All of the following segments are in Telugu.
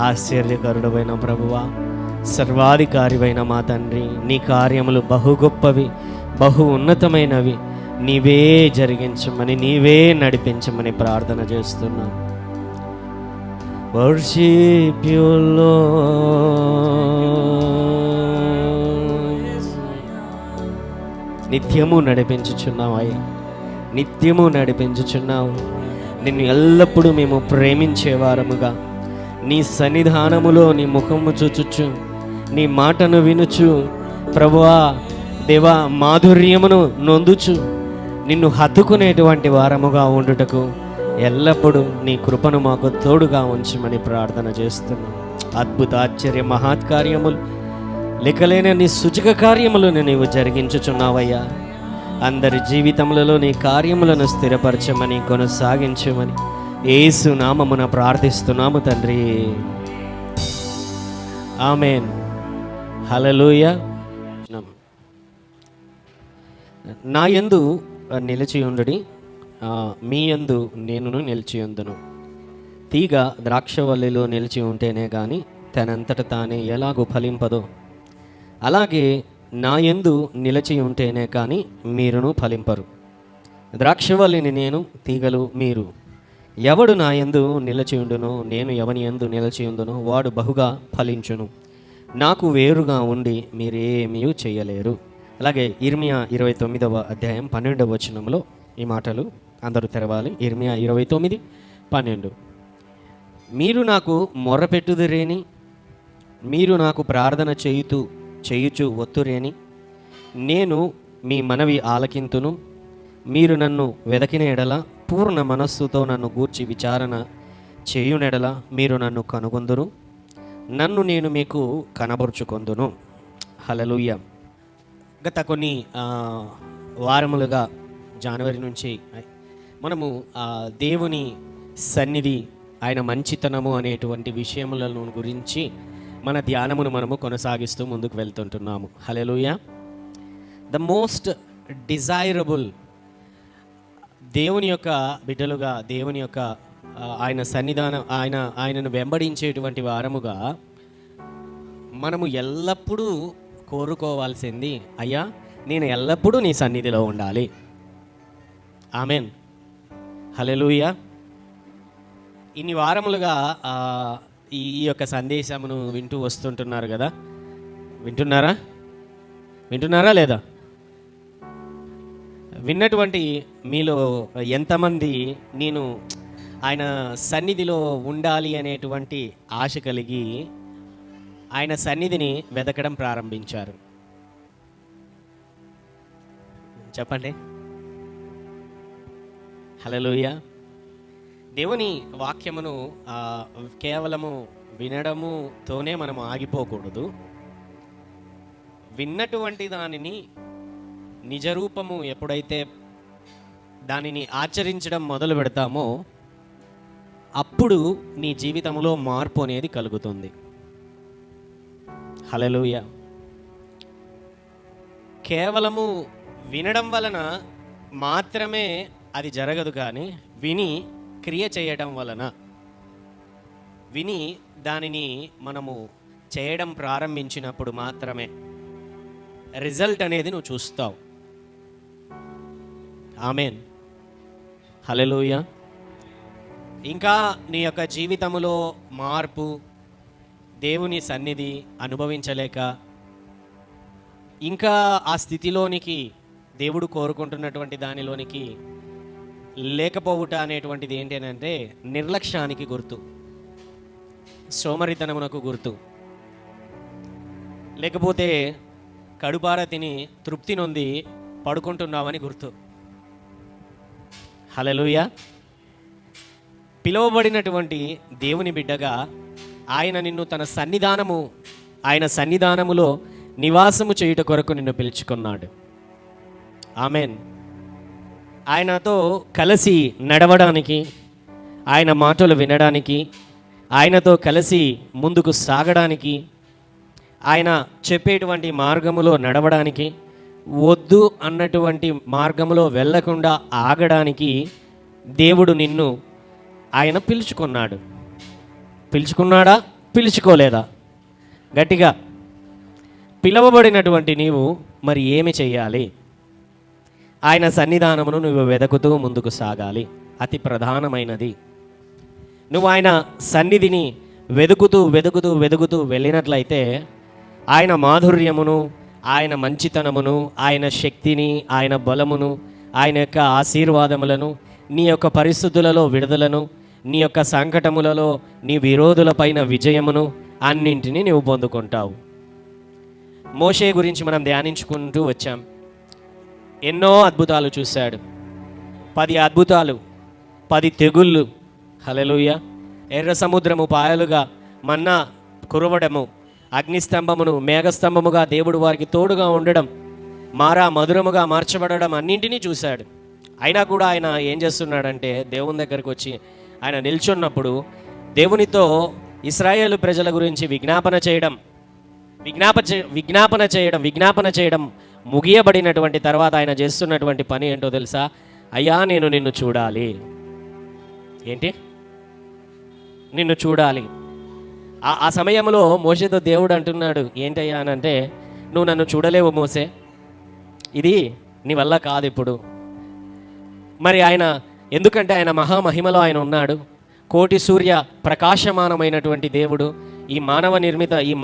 ఆశ్చర్యకరుడమైన ప్రభువా, సర్వాధికారివైన మా తండ్రి, నీ కార్యములు బహు గొప్పవి, బహు ఉన్నతమైనవి. నీవే జరిగించమని, నీవే నడిపించమని ప్రార్థన చేస్తున్నాం. Worship you lord. నిత్యము నడిపించుచున్నావు అయ్యా, నిత్యము నడిపించుచున్నావు. నిన్ను ఎల్లప్పుడూ మేము ప్రేమించేవారముగా నీ సన్నిధానములో నీ ముఖము చూచుచు, నీ మాటను వినుచు, ప్రభువా దేవా మాధుర్యమును నొందుచు నిన్ను హత్తుకునేటువంటి వారముగా ఉండుటకు ఎల్లప్పుడూ నీ కృపను మాకు తోడుగా ఉంచమని ప్రార్థన చేస్తున్నాం. అద్భుత ఆశ్చర్య మహత్కార్యములు, లెక్కలేని నీ సూచక కార్యములను నీవు జరిగించుచున్నావయ్యా. అందరి జీవితములలో నీ కార్యములను స్థిరపరచమని, కొనసాగించమని యేసు నామమున ప్రార్థిస్తున్నాము తండ్రి. ఆమేన్. హల్లెలూయా. నా యందు నిలిచి ఉండుడి, మీ యందు నేనును నిలిచి ఉందును. తీగ ద్రాక్షవల్లిలో నిలిచి ఉంటేనే కానీ తనంతట తానే ఎలాగూ ఫలింపదో, అలాగే నా యందు నిలిచి ఉంటేనే కానీ మీరును ఫలింపరు. ద్రాక్షవల్లిని నేను, తీగలు మీరు. ఎవడు నా యందు నిలిచి ఉండునో, నేను ఎవని యందు నిలిచి ఉందునో వాడు బహుగా ఫలించును. నాకు వేరుగా ఉండి మీరేమీ చేయలేరు. అలాగే ఇర్మియా 29వ అధ్యాయం 12వ వచనంలో ఈ మాటలు అందరూ తెరవాలి. ఇర్మియా 29:12. మీరు నాకు మొర్రపెట్టుదురేని, మీరు నాకు ప్రార్థన చేయుచు ఒత్తురేని, నేను మీ మనవి ఆలకింతును. మీరు నన్ను వెదకిన ఎడల, పూర్ణ మనస్సుతో నన్ను గూర్చి విచారణ చేయునెడల మీరు నన్ను కనుగొందురు, నన్ను నేను మీకు కనబరుచుకొందును. హల్లెలూయా. గత కొన్ని వారములుగా జనవరి నుంచి మనము దేవుని సన్నిధి, ఆయన మంచితనము అనేటువంటి విషయములను గురించి మన ధ్యానమును మనము కొనసాగిస్తూ ముందుకు వెళ్తుంటున్నాము. హల్లెలూయా. ద మోస్ట్ డిజైరబుల్, దేవుని యొక్క బిడ్డలుగా, దేవుని యొక్క ఆయన సన్నిధానం, ఆయనను వెంబడించేటువంటి వారముగా మనము ఎల్లప్పుడూ కోరుకోవాల్సింది, అయ్యా నేను ఎల్లప్పుడూ నీ సన్నిధిలో ఉండాలి. ఆమెన్. హల్లెలూయా. ఇన్ని వారములుగా ఈ యొక్క సందేశమును వింటూ వస్తుంటున్నారు కదా, వింటున్నారా లేదా? విన్నటువంటి మీలో ఎంతమంది నేను ఆయన సన్నిధిలో ఉండాలి అనేటువంటి ఆశ కలిగి ఆయన సన్నిధిని వెతకడం ప్రారంభించారు? చెప్పండి. హల్లెలూయా. దేవుని వాక్యమును కేవలము వినడముతోనే మనము ఆగిపోకూడదు. విన్నటువంటి దానిని నిజరూపము ఎప్పుడైతే దానిని ఆచరించడం మొదలు పెడతామో అప్పుడు నీ జీవితంలో మార్పు అనేది కలుగుతుంది. హల్లెలూయా. కేవలము వినడం వలన మాత్రమే అది జరగదు, కానీ విని క్రియ చేయడం వలన, విని దానిని మనము చేయడం ప్రారంభించినప్పుడు మాత్రమే రిజల్ట్ అనేది నువ్వు చూస్తావు. ఆమెన్. హల్లెలూయా. ఇంకా నీ యొక్క జీవితంలో మార్పు, దేవుని సన్నిధి అనుభవించలేక ఇంకా ఆ స్థితిలోనికి, దేవుడు కోరుకుంటున్నటువంటి దానిలోనికి లేకపోవుట అనేటువంటిది ఏంటంటే నిర్లక్ష్యానికి గుర్తు, సోమరితనమునకు గుర్తు, లేకపోతే కడుపార తిని తృప్తి నొంది పడుకుంటున్నావని గుర్తు. హల్లెలూయా. పిలువబడినటువంటి దేవుని బిడ్డగా ఆయన నిన్ను తన ఆయన సన్నిధానములో నివాసము చేయుట కొరకు నిన్ను పిలుచుకున్నాడు. ఆమెన్. ఆయనతో కలిసి నడవడానికి, ఆయన మాటలు వినడానికి, ఆయనతో కలిసి ముందుకు సాగడానికి, ఆయన చెప్పేటువంటి మార్గములో నడవడానికి, వద్దు అన్నటువంటి మార్గములో వెళ్ళకుండా ఆగడానికి దేవుడు నిన్ను ఆయన పిలుచుకున్నాడు. పిలుచుకున్నాడా? పిలుచుకోలేదా? గట్టిగా పిలవబడినటువంటి నీవు మరి ఏమి చెయ్యాలి? ఆయన సన్నిధానమును నువ్వు వెదకుతూ ముందుకు సాగాలి. అతి ప్రధానమైనది. నువ్వు ఆయన సన్నిధిని వెదుకుతూ వెదుకుతూ వెదుకుతూ వెళ్ళినట్లయితే ఆయన మాధుర్యమును, ఆయన మంచితనమును, ఆయన శక్తిని, ఆయన బలమును, ఆయన యొక్క ఆశీర్వాదములను, నీ యొక్క పరిస్థితులలో విడుదలను, నీ యొక్క సంకటములలో నీ విరోధులపైన విజయమును అన్నింటినీ నీవు పొందుకుంటావు. మోషే గురించి మనం ధ్యానించుకుంటూ వచ్చాం. ఎన్నో అద్భుతాలు చూశాడు. 10 అద్భుతాలు, 10 తెగుళ్ళు. హల్లెలూయా. ఎర్ర సముద్రము పాయలుగా, మన్నా కురవడము, అగ్నిస్తంభమును మేఘస్తంభముగా దేవుడు వారికి తోడుగా ఉండడం, మారా మధురముగా మార్చబడడం అన్నింటినీ చూశాడు. అయినా కూడా ఆయన ఏం చేస్తున్నాడంటే దేవుని దగ్గరికి వచ్చి ఆయన నిల్చున్నప్పుడు దేవునితో ఇశ్రాయేలు ప్రజల గురించి విజ్ఞాపన చేయడం ముగియబడినటువంటి తర్వాత ఆయన చేస్తున్నటువంటి పని ఏంటో తెలుసా? అయ్యా నేను నిన్ను చూడాలి. ఏంటి? నిన్ను చూడాలి. ఆ సమయంలో మోషేతో దేవుడు అంటున్నాడు ఏంటయ్యా అని అంటే, నువ్వు నన్ను చూడలేవు మోసే, ఇది నీ వల్ల కాదు ఇప్పుడు. మరి ఆయన ఎందుకంటే ఆయన మహామహిమలో ఆయన ఉన్నాడు. కోటి సూర్య ప్రకాశమానమైనటువంటి దేవుడు. ఈ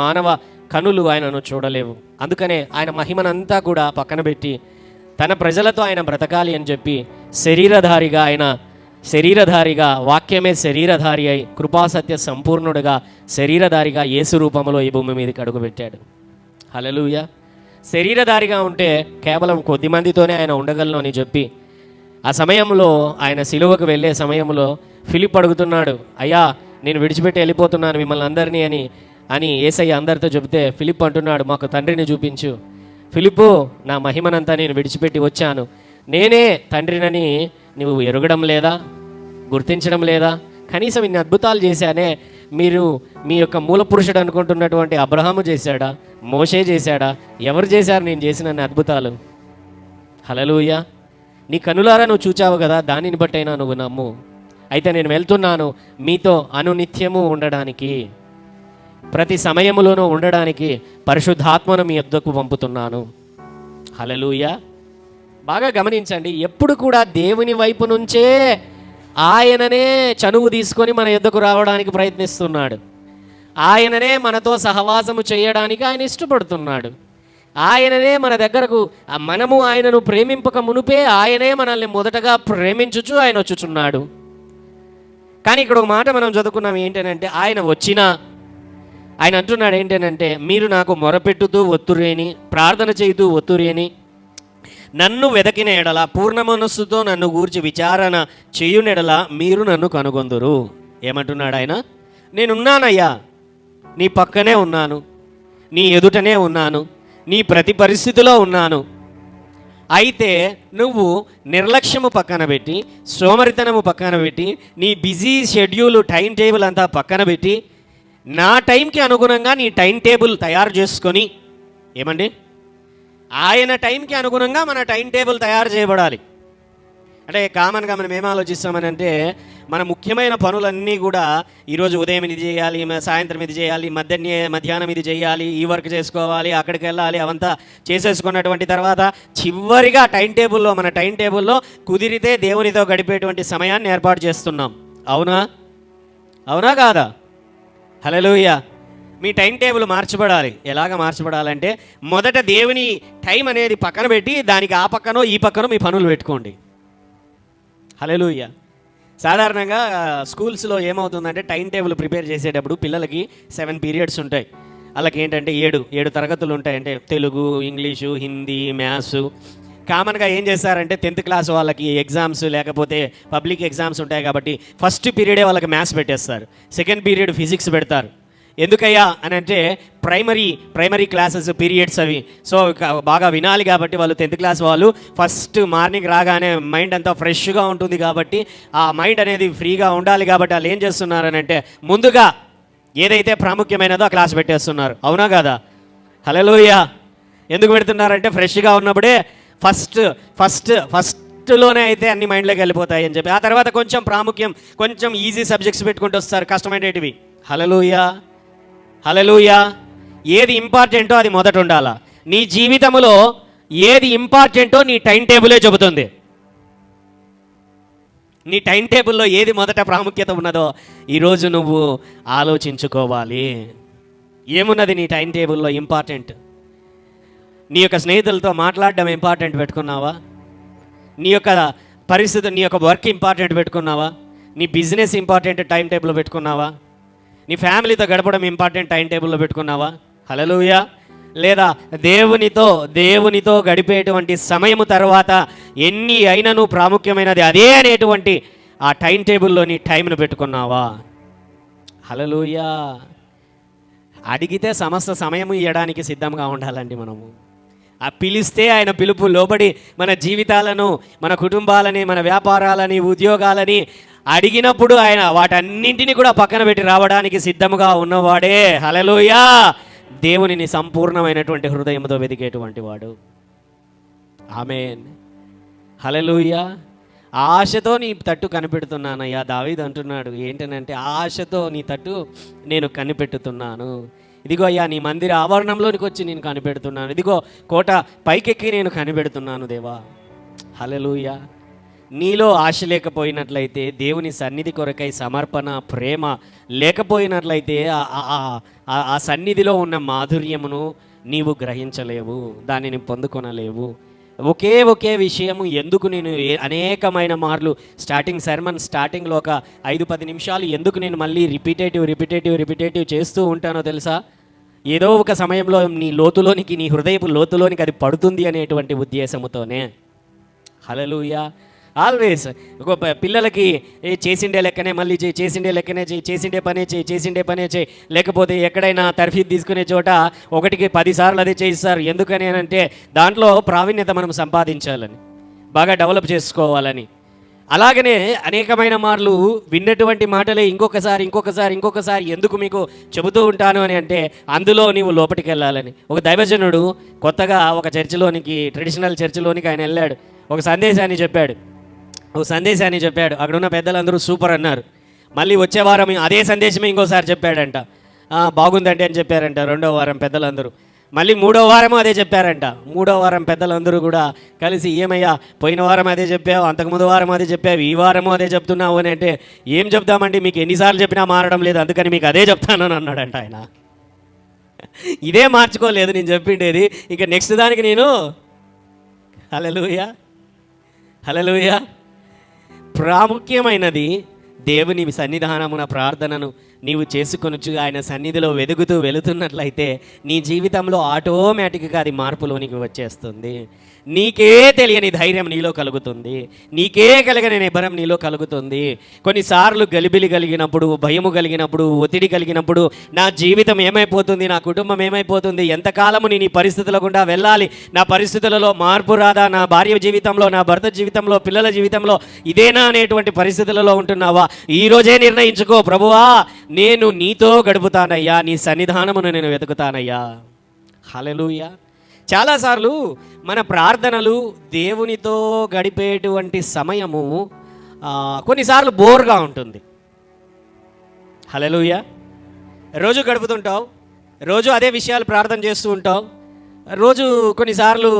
మానవ కనులు ఆయనను చూడలేవు. అందుకనే ఆయన మహిమనంతా కూడా పక్కన పెట్టి తన ప్రజలతో ఆయన బ్రతకాలి అని చెప్పి శరీరధారిగా వాక్యమే శరీరధారి అయి కృపాసత్య సంపూర్ణుడుగా శరీరధారిగా యేసు రూపంలో ఈ భూమి మీదకి అడుగుపెట్టాడు. హల్లెలూయా. శరీరధారిగా ఉంటే కేవలం కొద్ది మందితోనే ఆయన ఉండగలను అని చెప్పి ఆ సమయంలో ఆయన సిలువకు వెళ్ళే సమయంలో ఫిలిప్ అడుగుతున్నాడు, అయ్యా నేను విడిచిపెట్టి వెళ్ళిపోతున్నాను మిమ్మల్ని అందరినీ అని యేసయ్య అందరితో చెబితే ఫిలిప్ అంటున్నాడు, మాకు తండ్రిని చూపించు. ఫిలిప్పు, నా మహిమనంతా నేను విడిచిపెట్టి వచ్చాను, నేనే తండ్రినని నువ్వు ఎరగడం లేదా, గుర్తించడం లేదా? కనీసం ఇన్ని అద్భుతాలు చేశానే, మీరు మీ యొక్క మూల పురుషుడు అనుకుంటున్నటువంటి అబ్రహాము చేశాడా, మోషే చేశాడా? ఎవరు చేశారు నేను చేసిన అద్భుతాలు? హల్లెలూయా. నీ కనులారా నువ్వు చూచావు కదా, దానిని బట్టైనా నువ్వు నమ్ము. అయితే నేను వెళ్తున్నాను మీతో అనునిత్యము ఉండడానికి, ప్రతి సమయములోనూ ఉండడానికి పరిశుద్ధాత్మను మీ యొద్దకు పంపుతున్నాను. హల్లెలూయా. బాగా గమనించండి, ఎప్పుడు కూడా దేవుని వైపు నుంచే ఆయననే చనువు తీసుకొని మన యొద్దకు రావడానికి ప్రయత్నిస్తున్నాడు. ఆయననే మనతో సహవాసము చేయడానికి ఆయన ఇష్టపడుతున్నాడు. ఆయననే మన దగ్గరకు, మనము ఆయనను ప్రేమింపక మునుపే ఆయనే మనల్ని మొదటగా ప్రేమించుచు ఆయన వచ్చుచున్నాడు. కానీ ఇక్కడ ఒక మాట మనం చదువుకున్నాం ఏంటంటే, ఆయన అంటున్నాడు ఏంటంటే, మీరు నాకు మొరపెట్టుతూ ఒత్తురేని, ప్రార్థన చేయుతూ ఒత్తురేని, నన్ను వెదకిన ఎడల, పూర్ణ మనస్సుతో నన్ను గూర్చి విచారణ చేయునెడల మీరు నన్ను కనుగొందురు. ఏమంటున్నాడు ఆయన? నేనున్నానయ్యా, నీ పక్కనే ఉన్నాను, నీ ఎదుటనే ఉన్నాను, నీ ప్రతి పరిస్థితిలో ఉన్నాను. అయితే నువ్వు నిర్లక్ష్యము పక్కన పెట్టి, సోమరితనము పక్కన పెట్టి, నీ బిజీ షెడ్యూల్ టైం టేబుల్ అంతా పక్కన పెట్టి, నా టైంకి అనుగుణంగా నీ టైం టేబుల్ తయారు చేసుకొని, ఏమండి, ఆయన టైంకి అనుగుణంగా మన టైం టేబుల్ తయారు చేయబడాలి. అంటే కామన్గా మనం ఏం ఆలోచిస్తామని అంటే, మన ముఖ్యమైన పనులన్నీ కూడా ఈరోజు ఉదయం ఇది చేయాలి, సాయంత్రం ఇది చేయాలి, మధ్యాహ్నం ఇది చేయాలి, ఈ వర్క్ చేసుకోవాలి, అక్కడికి వెళ్ళాలి, అవంతా చేసేసుకున్నటువంటి తర్వాత చివరిగా మన టైం టేబుల్లో కుదిరితే దేవునితో గడిపేటువంటి సమయాన్ని ఏర్పాటు చేస్తున్నాం. అవునా కాదా? హల్లెలూయా. మీ టైం టేబుల్ మార్చబడాలి. ఎలాగ మార్చబడాలంటే, మొదట దేవుని టైం అనేది పక్కన పెట్టి దానికి ఆ పక్కనో ఈ పక్కనో మీ పనులు పెట్టుకోండి. హల్లెలూయా. సాధారణంగా స్కూల్స్లో ఏమవుతుందంటే, టైం టేబుల్ ప్రిపేర్ చేసేటప్పుడు పిల్లలకి 7 పీరియడ్స్ ఉంటాయి. వాళ్ళకి ఏంటంటే 7 తరగతులు ఉంటాయి. అంటే తెలుగు, ఇంగ్లీషు, హిందీ, మ్యాథ్స్. కామన్గా ఏం చేస్తారంటే 10th క్లాస్ వాళ్ళకి ఎగ్జామ్స్ లేకపోతే పబ్లిక్ ఎగ్జామ్స్ ఉంటాయి కాబట్టి ఫస్ట్ పీరియడే వాళ్ళకి మ్యాథ్స్ పెట్టేస్తారు, సెకండ్ పీరియడ్ ఫిజిక్స్ పెడతారు. ఎందుకయ్యా అని అంటే ప్రైమరీ క్లాసెస్ పీరియడ్స్ అవి. సో బాగా వినాలి కాబట్టి వాళ్ళు 10th క్లాస్ వాళ్ళు ఫస్ట్ మార్నింగ్ రాగానే మైండ్ అంతా ఫ్రెష్గా ఉంటుంది కాబట్టి, ఆ మైండ్ అనేది ఫ్రీగా ఉండాలి కాబట్టి వాళ్ళు ఏం చేస్తున్నారని అంటే, ముందుగా ఏదైతే ప్రాముఖ్యమైనదో ఆ క్లాస్ పెట్టేస్తున్నారు. అవునా కాదా? హల్లెలూయా. ఎందుకు పెడుతున్నారంటే, ఫ్రెష్గా ఉన్నప్పుడే ఫస్ట్లోనే అయితే అన్ని మైండ్లోకి వెళ్ళిపోతాయి అని చెప్పి, ఆ తర్వాత కొంచెం ప్రాముఖ్యం, కొంచెం ఈజీ సబ్జెక్ట్స్ పెట్టుకుంటూ వస్తారు, కష్టమైనటివి. హల్లెలూయా. హల్లెలూయా. ఏది ఇంపార్టెంటో అది మొదట ఉండాలా. నీ జీవితంలో ఏది ఇంపార్టెంటో నీ టైం టేబులే చెబుతుంది. నీ టైం టేబుల్లో ఏది మొదట ప్రాముఖ్యత ఉన్నదో ఈరోజు నువ్వు ఆలోచించుకోవాలి. ఏమున్నది నీ టైం టేబుల్లో ఇంపార్టెంట్? నీ యొక్క స్నేహితులతో మాట్లాడడం ఇంపార్టెంట్ పెట్టుకున్నావా? నీ యొక్క పరిస్థితి, నీ యొక్క వర్క్ ఇంపార్టెంట్ పెట్టుకున్నావా? నీ బిజినెస్ ఇంపార్టెంట్ టైం టేబుల్లో పెట్టుకున్నావా? నీ ఫ్యామిలీతో గడపడం ఇంపార్టెంట్ టైం టేబుల్లో పెట్టుకున్నావా? హల్లెలూయా. లేదా దేవునితో గడిపేటువంటి సమయము తర్వాత ఎన్ని అయినను ప్రాముఖ్యమైనది అదే అనేటువంటి ఆ టైం టేబుల్లో నీ టైంను పెట్టుకున్నావా? హల్లెలూయా. అడిగితే సమస్త సమయము ఇవ్వడానికి సిద్ధంగా ఉండాలండి మనము. ఆ పిలిస్తే ఆయన పిలుపు లోబడి మన జీవితాలను, మన కుటుంబాలని, మన వ్యాపారాలని, ఉద్యోగాలని అడిగినప్పుడు ఆయన వాటన్నింటినీ కూడా పక్కన పెట్టి రావడానికి సిద్ధముగా ఉన్నవాడే హల్లెలూయా దేవునిని సంపూర్ణమైనటువంటి హృదయంతో వెతికేటువంటి వాడు. ఆమేన్. హల్లెలూయా. ఆశతో నీ తట్టు కనిపెడుతున్నానయ్యా. దావీదు అంటున్నాడు ఏంటనంటే, ఆశతో నీ తట్టు నేను కనిపెట్టుతున్నాను. ఇదిగో అయ్యా నీ మందిర ఆవరణంలోనికి వచ్చి నేను కనిపెడుతున్నాను. ఇదిగో కోట పైకెక్కి నేను కనిపెడుతున్నాను దేవా. హల్లెలూయా. నీలో ఆశ లేకపోయినట్లయితే, దేవుని సన్నిధి కొరకై సమర్పణ, ప్రేమ లేకపోయినట్లయితే ఆ సన్నిధిలో ఉన్న మాధుర్యమును నీవు గ్రహించలేవు, దానిని పొందుకొనలేవు. ఒకే విషయము ఎందుకు నేను అనేకమైన మార్లు స్టార్టింగ్లో ఒక 5-10 నిమిషాలు ఎందుకు నేను మళ్ళీ రిపిటేటివ్ చేస్తూ ఉంటానో తెలుసా? ఏదో ఒక సమయంలో నీ లోతులోనికి, నీ హృదయపు లోతులోనికి అది పడుతుంది అనేటువంటి ఉద్దేశముతోనే. హల్లెలూయా. ఆల్వేస్ పిల్లలకి చేసిండే లెక్కనే మళ్ళీ చేసిండే లెక్కనే చేసిండే పనే చేయి, లేకపోతే ఎక్కడైనా తర్ఫీదు తీసుకునే చోట 1కి 10 సార్లు అదే చేయిస్తారు. ఎందుకని అంటే దాంట్లో ప్రావీణ్యత మనం సంపాదించాలని, బాగా డెవలప్ చేసుకోవాలని. అలాగనే అనేకమైన మార్లు విన్నటువంటి మాటలే ఇంకొకసారి ఎందుకు మీకు చెబుతూ ఉంటాను అని అంటే, అందులో నీవు లోపలికి వెళ్ళాలని. ఒక దైవజనుడు కొత్తగా ఒక చర్చిలోనికి, ట్రెడిషనల్ చర్చిలోనికి ఆయన వెళ్ళాడు. ఒక సందేశాన్ని చెప్పాడు. అక్కడున్న పెద్దలందరూ సూపర్ అన్నారు. మళ్ళీ వచ్చే వారం అదే సందేశమే ఇంకోసారి చెప్పాడంట. బాగుందంటే అని చెప్పారంట 2వ వారం పెద్దలందరూ. మళ్ళీ 3వ వారము అదే చెప్పారంట. 3వ వారం పెద్దలందరూ కూడా కలిసి, ఏమయ్యా పోయిన వారం అదే చెప్పావు, అంతకుముందు వారం అదే చెప్పావు, ఈ వారము అదే చెప్తున్నావు అని అంటే, ఏం చెప్తామండి, మీకు ఎన్నిసార్లు చెప్పినా మారడం లేదు, అందుకని మీకు అదే చెప్తానని అన్నాడంట ఆయన. ఇదే మార్చుకోలేదు నేను చెప్పిండేది, ఇక నెక్స్ట్ దానికి నేను. హల్లెలూయా. హల్లెలూయా. ప్రాముఖ్యమైనది దేవుని సన్నిధానమున ప్రార్థనను నీవు చేసుకొనొచ్చు. ఆయన సన్నిధిలో వెళుతున్నట్లయితే నీ జీవితంలో ఆటోమేటిక్గా అది మార్పులోనికి వచ్చేస్తుంది. నీకే తెలియని ధైర్యం నీలో కలుగుతుంది, నీకే కలిగిన నిబ్బరం నీలో కలుగుతుంది. కొన్నిసార్లు గలిబిలి కలిగినప్పుడు, భయము కలిగినప్పుడు, ఒత్తిడి కలిగినప్పుడు, నా జీవితం ఏమైపోతుంది, నా కుటుంబం ఏమైపోతుంది, ఎంతకాలము నేను ఈ పరిస్థితుల గుండా వెళ్ళాలి, నా పరిస్థితులలో మార్పు రాదా, నా భార్య జీవితంలో, నా భర్త జీవితంలో, పిల్లల జీవితంలో ఇదేనా అనేటువంటి పరిస్థితులలో ఉంటున్నావా? ఈరోజే నిర్ణయించుకో, ప్రభువా నేను నీతో గడుపుతానయ్యా, నీ సన్నిధానమును నేను వెతుకుతానయ్యా. హల్లెలూయా. చాలాసార్లు మన ప్రార్థనలు, దేవునితో గడిపేటువంటి సమయము కొన్నిసార్లు బోర్గా ఉంటుంది. హల్లెలూయా. రోజు గడుపుతుంటావు, రోజు అదే విషయాలు ప్రార్థన చేస్తూ ఉంటావు, రోజు కొన్నిసార్లు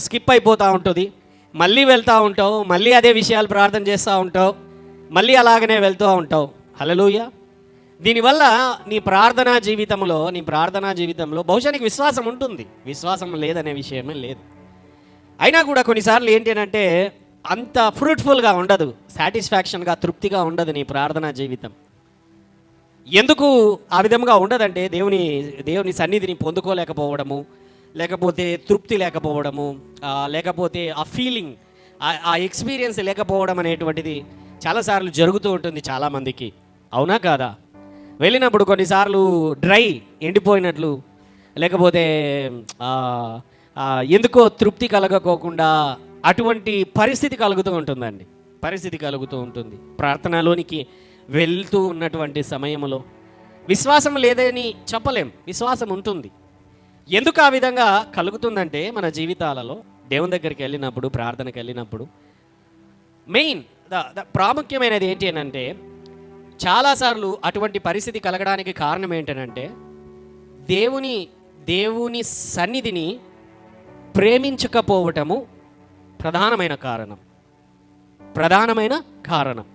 స్కిప్ అయిపోతూ ఉంటుంది, మళ్ళీ వెళ్తూ ఉంటావు, మళ్ళీ అదే విషయాలు ప్రార్థన చేస్తూ ఉంటావు, మళ్ళీ అలాగనే వెళ్తూ ఉంటావు. హల్లెలూయా. దీనివల్ల నీ ప్రార్థనా జీవితంలో బహుశా నీకు విశ్వాసం ఉంటుంది, విశ్వాసం లేదనే విషయమే లేదు. అయినా కూడా కొన్నిసార్లు ఏంటి అంటే అంత ఫ్రూట్ఫుల్గా ఉండదు, సాటిస్ఫాక్షన్గా, తృప్తిగా ఉండదు నీ ప్రార్థనా జీవితం. ఎందుకు ఆ విధంగా ఉండదంటే దేవుని సన్నిధిని పొందుకోలేకపోవడము, లేకపోతే తృప్తి లేకపోవడము, లేకపోతే ఆ ఫీలింగ్, ఆ ఎక్స్పీరియన్స్ లేకపోవడం అనేటువంటిది చాలాసార్లు జరుగుతూ ఉంటుంది చాలామందికి. అవునా కాదా? వెళ్ళినప్పుడు కొన్నిసార్లు ఎండిపోయినట్లు, లేకపోతే ఎందుకో తృప్తి కలగకోకుండా అటువంటి పరిస్థితి కలుగుతూ ఉంటుంది. ప్రార్థనలోనికి వెళ్తూ ఉన్నటువంటి సమయంలో విశ్వాసం లేదని చెప్పలేం, విశ్వాసం ఉంటుంది. ఎందుకు ఆ విధంగా కలుగుతుందంటే, మన జీవితాలలో దేవుని దగ్గరికి వెళ్ళినప్పుడు, ప్రార్థనకి వెళ్ళినప్పుడు మెయిన్ ప్రాముఖ్యమైనది ఏంటి అని అంటే, చాలాసార్లు అటువంటి పరిస్థితి కలగడానికి కారణం ఏంటనంటే దేవుని సన్నిధిని ప్రేమించకపోవటము ప్రధానమైన కారణం.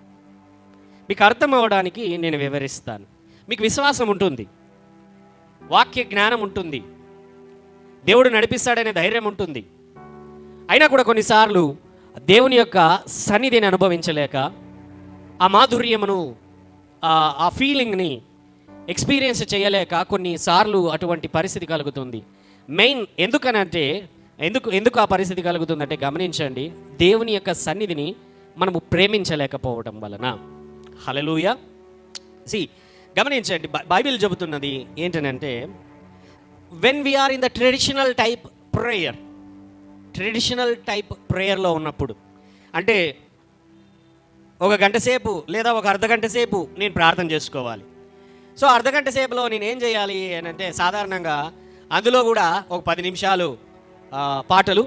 మీకు అర్థం అవ్వడానికి నేను వివరిస్తాను. మీకు విశ్వాసం ఉంటుంది, వాక్య జ్ఞానం ఉంటుంది, దేవుడు నడిపిస్తాడనే ధైర్యం ఉంటుంది. అయినా కూడా కొన్నిసార్లు దేవుని యొక్క సన్నిధిని అనుభవించలేక, ఆ మాధుర్యమును, ఆ ఫీలింగ్ని ఎక్స్పీరియన్స్ చేయలేక కొన్నిసార్లు అటువంటి పరిస్థితి కలుగుతుంది. మెయిన్ ఎందుకు ఆ పరిస్థితి కలుగుతుందంటే గమనించండి, దేవుని యొక్క సన్నిధిని మనము ప్రేమించలేకపోవడం వలన. హల్లెలూయా. గమనించండి, బైబిల్ చెబుతున్నది ఏంటనంటే, when we are in the traditional type ప్రేయర్లో ఉన్నప్పుడు, అంటే ఒక గంట సేపు లేదా ఒక అర్ధగంట సేపు నేను ప్రార్థన చేసుకోవాలి. సో అర్ధగంట సేపులో నేను ఏం చేయాలి అని అంటే, సాధారణంగా అందులో కూడా ఒక 10 నిమిషాలు పాటలు,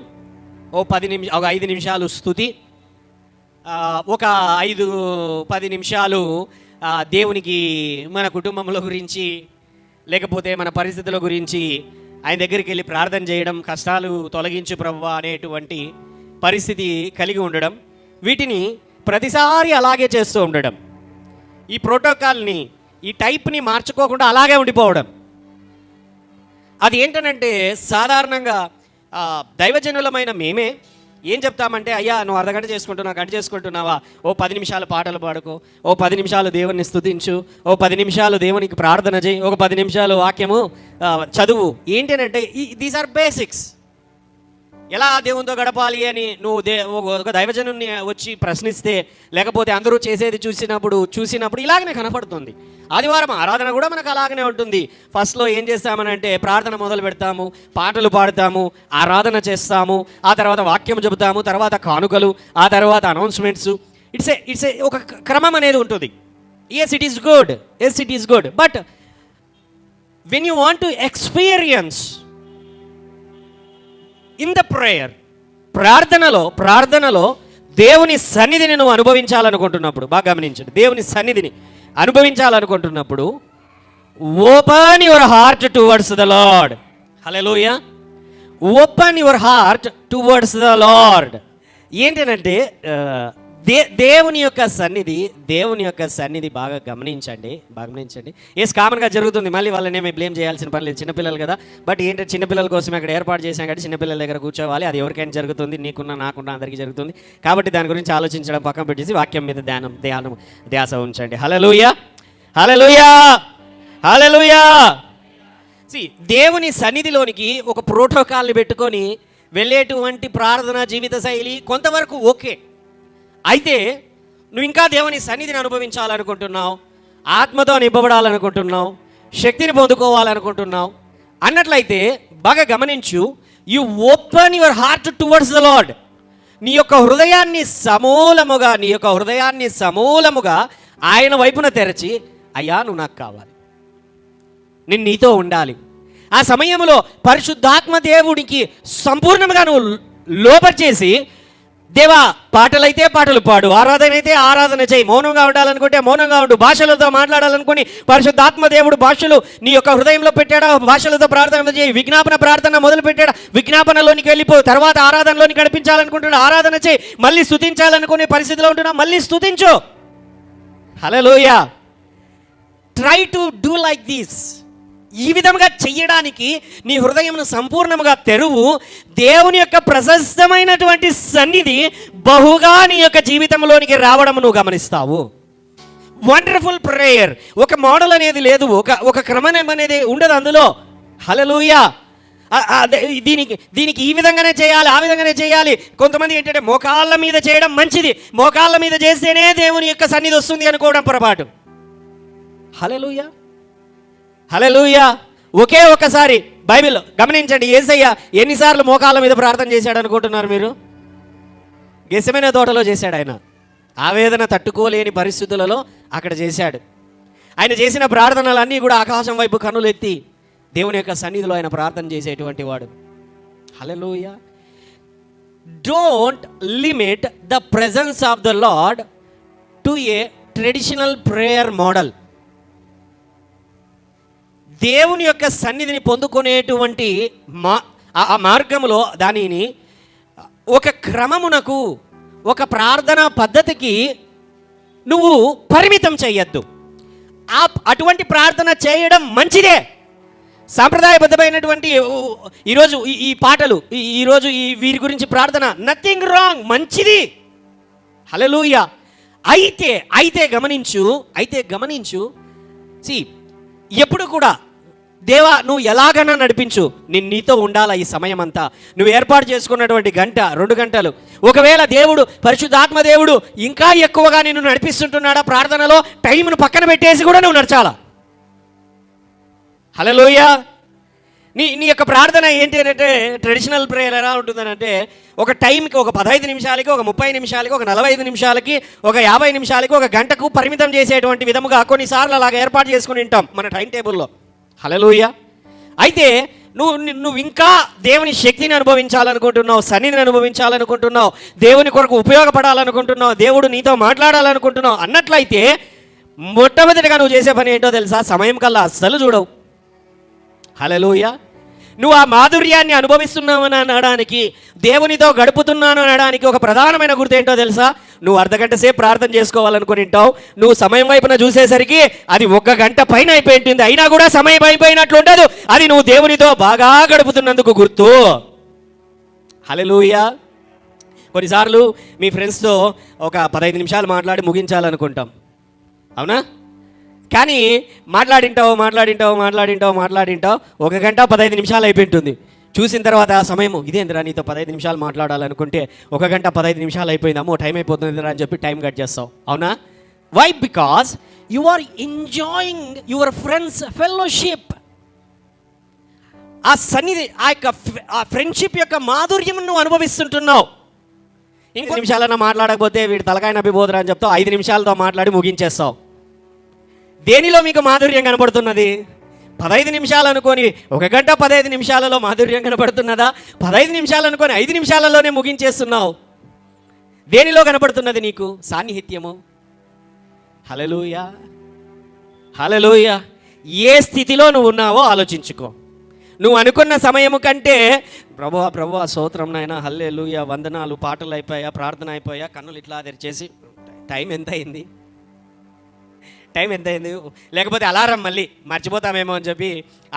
ఒక 5 నిమిషాలు స్తుతి, ఒక 5-10 నిమిషాలు దేవునికి మన కుటుంబంలో గురించి లేకపోతే మన పరిస్థితుల గురించి ఆయన దగ్గరికి వెళ్ళి ప్రార్థన చేయడం, కష్టాలు తొలగించు ప్రభువా అనేటువంటి పరిస్థితి కలిగి ఉండడం, వీటిని ప్రతిసారి అలాగే చేస్తూ ఉండడం, ఈ ప్రోటోకాల్ని, ఈ టైప్ని మార్చుకోకుండా అలాగే ఉండిపోవడం. అది ఏంటనంటే, సాధారణంగా దైవజనులమైన మేమే ఏం చెప్తామంటే, అయ్యా నువ్వు అర్ధగంట చేసుకుంటున్నావు, గంట చేసుకుంటున్నావా, ఓ 10 నిమిషాలు పాటలు పాడుకో, ఓ 10 నిమిషాలు దేవుని స్తుతించు, ఓ 10 నిమిషాలు దేవునికి ప్రార్థన చేయి, ఒక 10 నిమిషాలు వాక్యము చదువు. ఏంటంటే దీస్ ఆర్ బేసిక్స్. ఎలా దేవునితో గడపాలి అని నువ్వు ఒక దైవజనుని వచ్చి ప్రశ్నిస్తే, లేకపోతే అందరూ చేసేది చూసినప్పుడు ఇలాగనే కనపడుతుంది. ఆదివారం ఆరాధన కూడా మనకు అలాగనే ఉంటుంది. ఫస్ట్లో ఏం చేస్తామనంటే, ప్రార్థన మొదలు పెడతాము, పాటలు పాడతాము, ఆరాధన చేస్తాము, ఆ తర్వాత వాక్యం చెబుతాము, తర్వాత కానుకలు, ఆ తర్వాత అనౌన్స్మెంట్స్. ఇట్స్ ఏ ఒక క్రమం అనేది ఉంటుంది. Yes it is good, but when you want to experience in the prayer, ప్రార్థనలో దేవుని సన్నిధిని నువ్వు అనుభవించాలనుకుంటున్నప్పుడు, బాగా గమనించండి, దేవుని సన్నిధిని అనుభవించాలనుకుంటున్నప్పుడు, open your heart towards the lord. Hallelujah. Open your heart towards the Lord. ఏంటంటే దేవుని యొక్క సన్నిధి బాగా గమనించండి. ఎస్, కామన్గా జరుగుతుంది. మళ్ళీ వాళ్ళనేమి బ్లేమ్ చేయాల్సిన పని లేదు, చిన్నపిల్లలు కదా. బట్ ఏంటంటే చిన్నపిల్లల కోసం అక్కడ ఏర్పాటు చేశాం కాబట్టి చిన్నపిల్లల దగ్గర కూర్చోవాలి. అది ఎవరికైనా జరుగుతుంది, నాకున్నా అందరికీ జరుగుతుంది. కాబట్టి దాని గురించి ఆలోచించడం పక్కన పెట్టేసి వాక్యం మీద ధ్యాస ఉంచండి. హల్లెలూయా. దేవుని సన్నిధిలోనికి ఒక ప్రోటోకాల్ని పెట్టుకొని వెళ్ళేటువంటి ప్రార్థన జీవిత శైలి కొంతవరకు ఓకే. అయితే నువ్వు ఇంకా దేవుని సన్నిధిని అనుభవించాలనుకుంటున్నావు, ఆత్మతో నింపబడాలనుకుంటున్నావు, శక్తిని పొందుకోవాలనుకుంటున్నావు అన్నట్లయితే బాగా గమనించు, you open your heart towards the lord. నీ యొక్క హృదయాన్ని సమూలముగా ఆయన వైపున తెరచి, అయ్యా నువ్వు నాకు కావాలి, నేను నీతో ఉండాలి. ఆ సమయంలో పరిశుద్ధాత్మ దేవుడికి సంపూర్ణంగా నువ్వు లోబర్చేసి, దేవా పాటలైతే పాటలు పాడు, ఆరాధన అయితే ఆరాధన చేయి, మౌనంగా ఉండాలనుకుంటే మౌనంగా ఉండు, భాషలతో మాట్లాడాలనుకుని పరిశుద్ధాత్మ దేవుడు భాషలు నీ యొక్క హృదయంలో పెట్టాడా, భాషలతో ప్రార్థన చేయి. విజ్ఞాపన ప్రార్థన మొదలు పెట్టాడా, విజ్ఞాపనలోనికి వెళ్ళిపో. తర్వాత ఆరాధనలోని నడిపించాలనుకుంటున్నా, ఆరాధన చేయి. మళ్ళీ స్తుతించాలనుకునే పరిస్థితిలో ఉంటున్నా, మళ్ళీ స్తుతించు. Hallelujah. Try to do like this. ఈ విధంగా చెయ్యడానికి నీ హృదయంను సంపూర్ణంగా తెరువు. దేవుని యొక్క ప్రశస్తమైనటువంటి సన్నిధి బహుగా నీ యొక్క జీవితంలోనికి రావడం నువ్వు గమనిస్తావు. Wonderful prayer. ఒక మోడల్ అనేది లేదు, ఒక క్రమం అనేది ఉండదు అందులో. హల్లెలూయా. దీనికి ఈ విధంగానే చేయాలి, ఆ విధంగానే చేయాలి. కొంతమంది ఏంటంటే మోకాళ్ళ మీద చేయడం మంచిది, మోకాళ్ళ మీద చేస్తేనే దేవుని యొక్క సన్నిధి వస్తుంది అనుకోవడం పొరపాటు. హల్లెలూయా. ఒకే ఒక్కసారి బైబిల్ గమనించండి, యేసయ్య ఎన్నిసార్లు మోకాళ్ళ మీద ప్రార్థన చేశాడు అనుకుంటున్నారు మీరు? గెత్సెమనే తోటలో చేశాడు. ఆయన ఆవేదన తట్టుకోలేని పరిస్థితులలో అక్కడ చేశాడు. ఆయన చేసిన ప్రార్థనలన్నీ కూడా ఆకాశం వైపు కన్నులెత్తి దేవుని యొక్క సన్నిధిలో ఆయన ప్రార్థన చేసేటువంటి వాడు. Hallelujah. Don't limit the presence of the Lord to a traditional prayer model. దేవుని యొక్క సన్నిధిని పొందుకునేటువంటి ఆ మార్గంలో దానిని ఒక క్రమమునకు, ఒక ప్రార్థనా పద్ధతికి నువ్వు పరిమితం చేయొద్దు. అటువంటి ప్రార్థన చేయడం మంచిదే. సాంప్రదాయబద్ధమైనటువంటి ఈరోజు ఈ పాటలు, ఈరోజు వీరి గురించి ప్రార్థన, నథింగ్ రాంగ్, మంచిది. హల్లెలూయా. అయితే గమనించు ఎప్పుడు కూడా దేవా నువ్వు ఎలాగైనా నడిపించు, నేను నీతో ఉండాలా ఈ సమయం అంతా. నువ్వు ఏర్పాటు చేసుకున్నటువంటి గంట 2 గంటలు, ఒకవేళ దేవుడు పరిశుద్ధాత్మ దేవుడు ఇంకా ఎక్కువగా నిన్ను నడిపిస్తుంటున్నాడా ప్రార్థనలో, టైంను పక్కన పెట్టేసి కూడా నువ్వు నడచాలా. హల్లెలూయా. నీ యొక్క ప్రార్థన ఏంటి అంటే, ట్రెడిషనల్ ప్రేయర్ ఎలా ఉంటుందనంటే, ఒక టైంకి, ఒక 15 నిమిషాలకి, ఒక 30 నిమిషాలకి, ఒక 45 నిమిషాలకి, ఒక 50 నిమిషాలకి, ఒక గంటకు పరిమితం చేసేటువంటి విధముగా కొన్నిసార్లు అలాగ ఏర్పాటు చేసుకుని ఉంటాం మన టైం టేబుల్లో. హల్లెలూయా. అయితే నువ్వు ఇంకా దేవుని శక్తిని అనుభవించాలనుకుంటున్నావు, సన్నిధిని అనుభవించాలనుకుంటున్నావు, దేవుని కొరకు ఉపయోగపడాలనుకుంటున్నావు, దేవుడు నీతో మాట్లాడాలనుకుంటున్నావు అన్నట్లయితే మొట్టమొదటిగా నువ్వు చేసే పని ఏంటో తెలుసా? సమయం కల్లా అస్సలు చూడవు. హల్లెలూయా. నువ్వు ఆ మాధుర్యాన్ని అనుభవిస్తున్నావని అనడానికి, దేవునితో గడుపుతున్నాను అనడానికి ఒక ప్రధానమైన గుర్తు ఏంటో తెలుసా? నువ్వు అర్ధగంట సేపు ప్రార్థన చేసుకోవాలనుకుని ఉంటావు, నువ్వు సమయం వైపున చూసేసరికి అది 1 గంట పైన అయిపోయింటుంది, అయినా కూడా సమయం అయిపోయినట్లు ఉండదు. అది నువ్వు దేవునితో బాగా గడుపుతున్నందుకు గుర్తు. హల్లెలూయా. కొన్నిసార్లు మీ ఫ్రెండ్స్తో ఒక 15 నిమిషాలు మాట్లాడి ముగించాలనుకుంటాం, అవునా? కానీ మాట్లాడింటావు 1 గంట 15 నిమిషాలు అయిపోయింటుంది. చూసిన తర్వాత ఆ సమయము, ఇదేందిరా నీతో 15 నిమిషాలు మాట్లాడాలనుకుంటే 1 గంట 15 నిమిషాలు అయిపోయిందామో, టైం అయిపోతుందిరా అని చెప్పి టైం కట్ చేస్తావు, అవునా? Why? Because you are enjoying your friends fellowship. ఆ సన్నిధి, ఆ ఫ్రెండ్షిప్ యొక్క మాధుర్యం నువ్వు అనుభవిస్తుంటున్నావు. ఇంకో నిమిషాలన్నా మాట్లాడకపోతే వీడు తలకాయ నప్పిపోదురా అని చెప్తావు, 5 నిమిషాలతో మాట్లాడి ముగించేస్తావు. దేనిలో మీకు మాధుర్యం కనబడుతున్నది? 15 నిమిషాలు అనుకొని 1 గంట 15 నిమిషాలలో మాధుర్యం కనబడుతున్నదా? 15 నిమిషాలు అనుకొని 5 నిమిషాలలోనే ముగించేస్తున్నావు. దేనిలో కనబడుతున్నది నీకు సాన్నిహిత్యము? హల్లెలూయా. హల్లెలూయా. ఏ స్థితిలో నువ్వు ఉన్నావో ఆలోచించుకో. నువ్వు అనుకున్న సమయము కంటే ప్రభువా స్తోత్రం నాయనా, హల్లెలూయా, వందనాలు, పాటలు అయిపోయా, ప్రార్థన అయిపోయా, కన్నులు ఇట్లా తెరిచేసి టైం ఎంత అయింది? లేకపోతే అలారం మళ్ళీ మర్చిపోతామేమో అని చెప్పి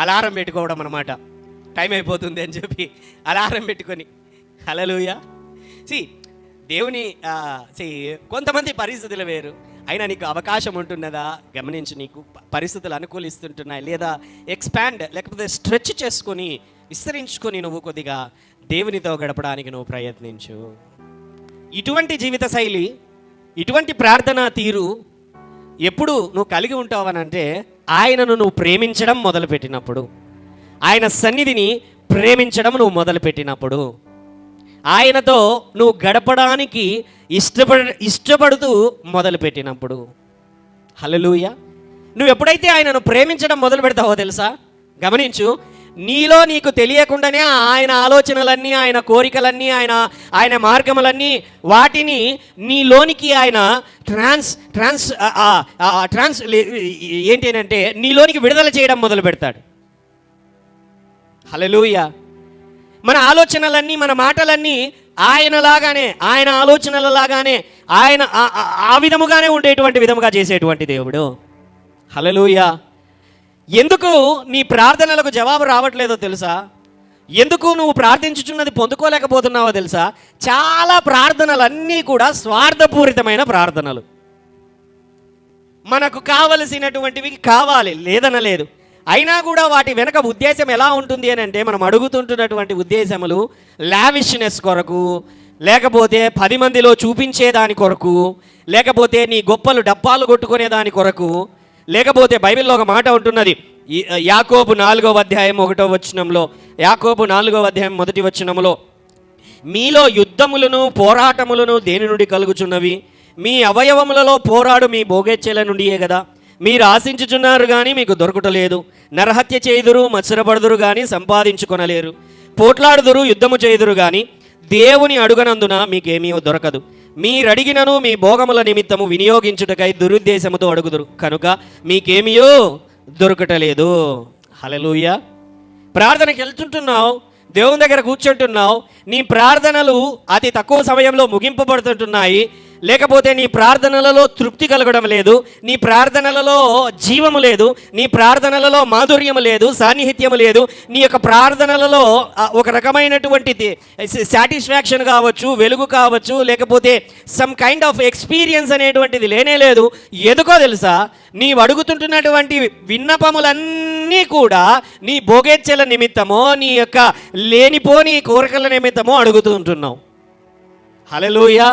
అలారం పెట్టుకోవడం అన్నమాట. టైం అయిపోతుంది అని చెప్పి అలారం పెట్టుకొని. హల్లెలూయా. దేవుని కొంతమంది పరిస్థితులు వేరు, అయినా నీకు అవకాశం ఉంటున్నదా? గమనించి, నీకు పరిస్థితులు అనుకూలిస్తుంటున్నాయి లేదా? ఎక్స్పాండ్ లేకపోతే స్ట్రెచ్ చేసుకొని, విస్తరించుకొని నువ్వు కొద్దిగా దేవునితో గడపడానికి నువ్వు ప్రయత్నించు. ఇటువంటి జీవిత శైలి, ఇటువంటి ప్రార్థనా తీరు ఎప్పుడు నువ్వు కలిగి ఉంటావనంటే, ఆయనను నువ్వు ప్రేమించడం మొదలుపెట్టినప్పుడు, ఆయన సన్నిధిని ప్రేమించడం నువ్వు మొదలుపెట్టినప్పుడు, ఆయనతో నువ్వు గడపడానికి ఇష్టపడుతూ మొదలుపెట్టినప్పుడు. హల్లెలూయా. నువ్వు ఎప్పుడైతే ఆయనను ప్రేమించడం మొదలు పెడతావో తెలుసా? గమనించు, నీలో నీకు తెలియకుండానే ఆయన ఆలోచనలన్నీ, ఆయన కోరికలన్నీ, ఆయన మార్గములన్నీ, వాటిని నీలోనికి ఆయన ఏంటి అంటే నీలోనికి విడుదల చేయడం మొదలు పెడతాడు. హల్లెలూయా. మన ఆలోచనలన్నీ, మన మాటలన్నీ ఆయనలాగానే, ఆయన ఆలోచనలలాగానే, ఆయన ఆ విధముగానే ఉండేటువంటి విధముగా చేసేటువంటి దేవుడు. హల్లెలూయా. ఎందుకు నీ ప్రార్థనలకు జవాబు రావట్లేదో తెలుసా? ఎందుకు నువ్వు ప్రార్థించుచున్నది పొందుకోలేకపోతున్నావో తెలుసా? చాలా ప్రార్థనలన్నీ కూడా స్వార్థపూరితమైన ప్రార్థనలు. మనకు కావలసినటువంటివి కావాలి, లేదనలేదు, అయినా కూడా వాటి వెనక ఉద్దేశం ఎలా ఉంటుంది అని అంటే, మనం అడుగుతుంటున్నటువంటి ఉద్దేశములు లావిష్నెస్ కొరకు, లేకపోతే 10 మందిలో చూపించేదాని కొరకు, లేకపోతే నీ గొప్పలు డబ్బాలు కొట్టుకునే దాని కొరకు, లేకపోతే బైబిల్లో ఒక మాట ఉంటున్నది, యాకోబు 4వ అధ్యాయం 1వ వచనంలో, యాకోబు 4వ అధ్యాయం 1వ వచనంలో, మీలో యుద్ధములను పోరాటములను దేని నుండి కలుగుచున్నవి? మీ అవయవములలో పోరాడు మీ భోగేచ్ఛల నుండియే కదా. మీరు ఆశించుచున్నారు కానీ మీకు దొరకటలేదు, నరహత్య చేయుదురు, మత్సరపడుదురు కానీ సంపాదించుకొనలేరు, పోట్లాడుదురు, యుద్ధము చేయుదురు కానీ దేవుని అడుగనందున మీకేమీ దొరకదు. మీరడిగినను మీ భోగముల నిమిత్తము వినియోగించుటకై దురుద్దేశముతో అడుగుదురు, కనుక మీకేమీయో దొరకటలేదు. హల్లెలూయా. ప్రార్థనకి వెళ్తుంటున్నావు, దేవుని దగ్గర కూర్చుంటున్నావు, నీ ప్రార్థనలు అతి తక్కువ సమయంలో ముగింపబడుతుంటున్నాయి, లేకపోతే నీ ప్రార్థనలలో తృప్తి కలగడం లేదు, నీ ప్రార్థనలలో జీవము లేదు, నీ ప్రార్థనలలో మాధుర్యము లేదు, సాన్నిహిత్యము లేదు, నీ యొక్క ప్రార్థనలలో ఒక రకమైనటువంటి సాటిస్ఫాక్షన్ కావచ్చు, వెలుగు కావచ్చు, లేకపోతే సమ్ కైండ్ ఆఫ్ ఎక్స్పీరియన్స్ అనేటువంటిది లేనే లేదు. ఎందుకో తెలుసా? నీవు అడుగుతుంటున్నటువంటి విన్నపములన్నీ కూడా నీ భోగేచ్ఛల నిమిత్తమో, నీ యొక్క లేనిపోని కోరికల నిమిత్తమో అడుగుతుంటున్నావు. హల్లెలూయా,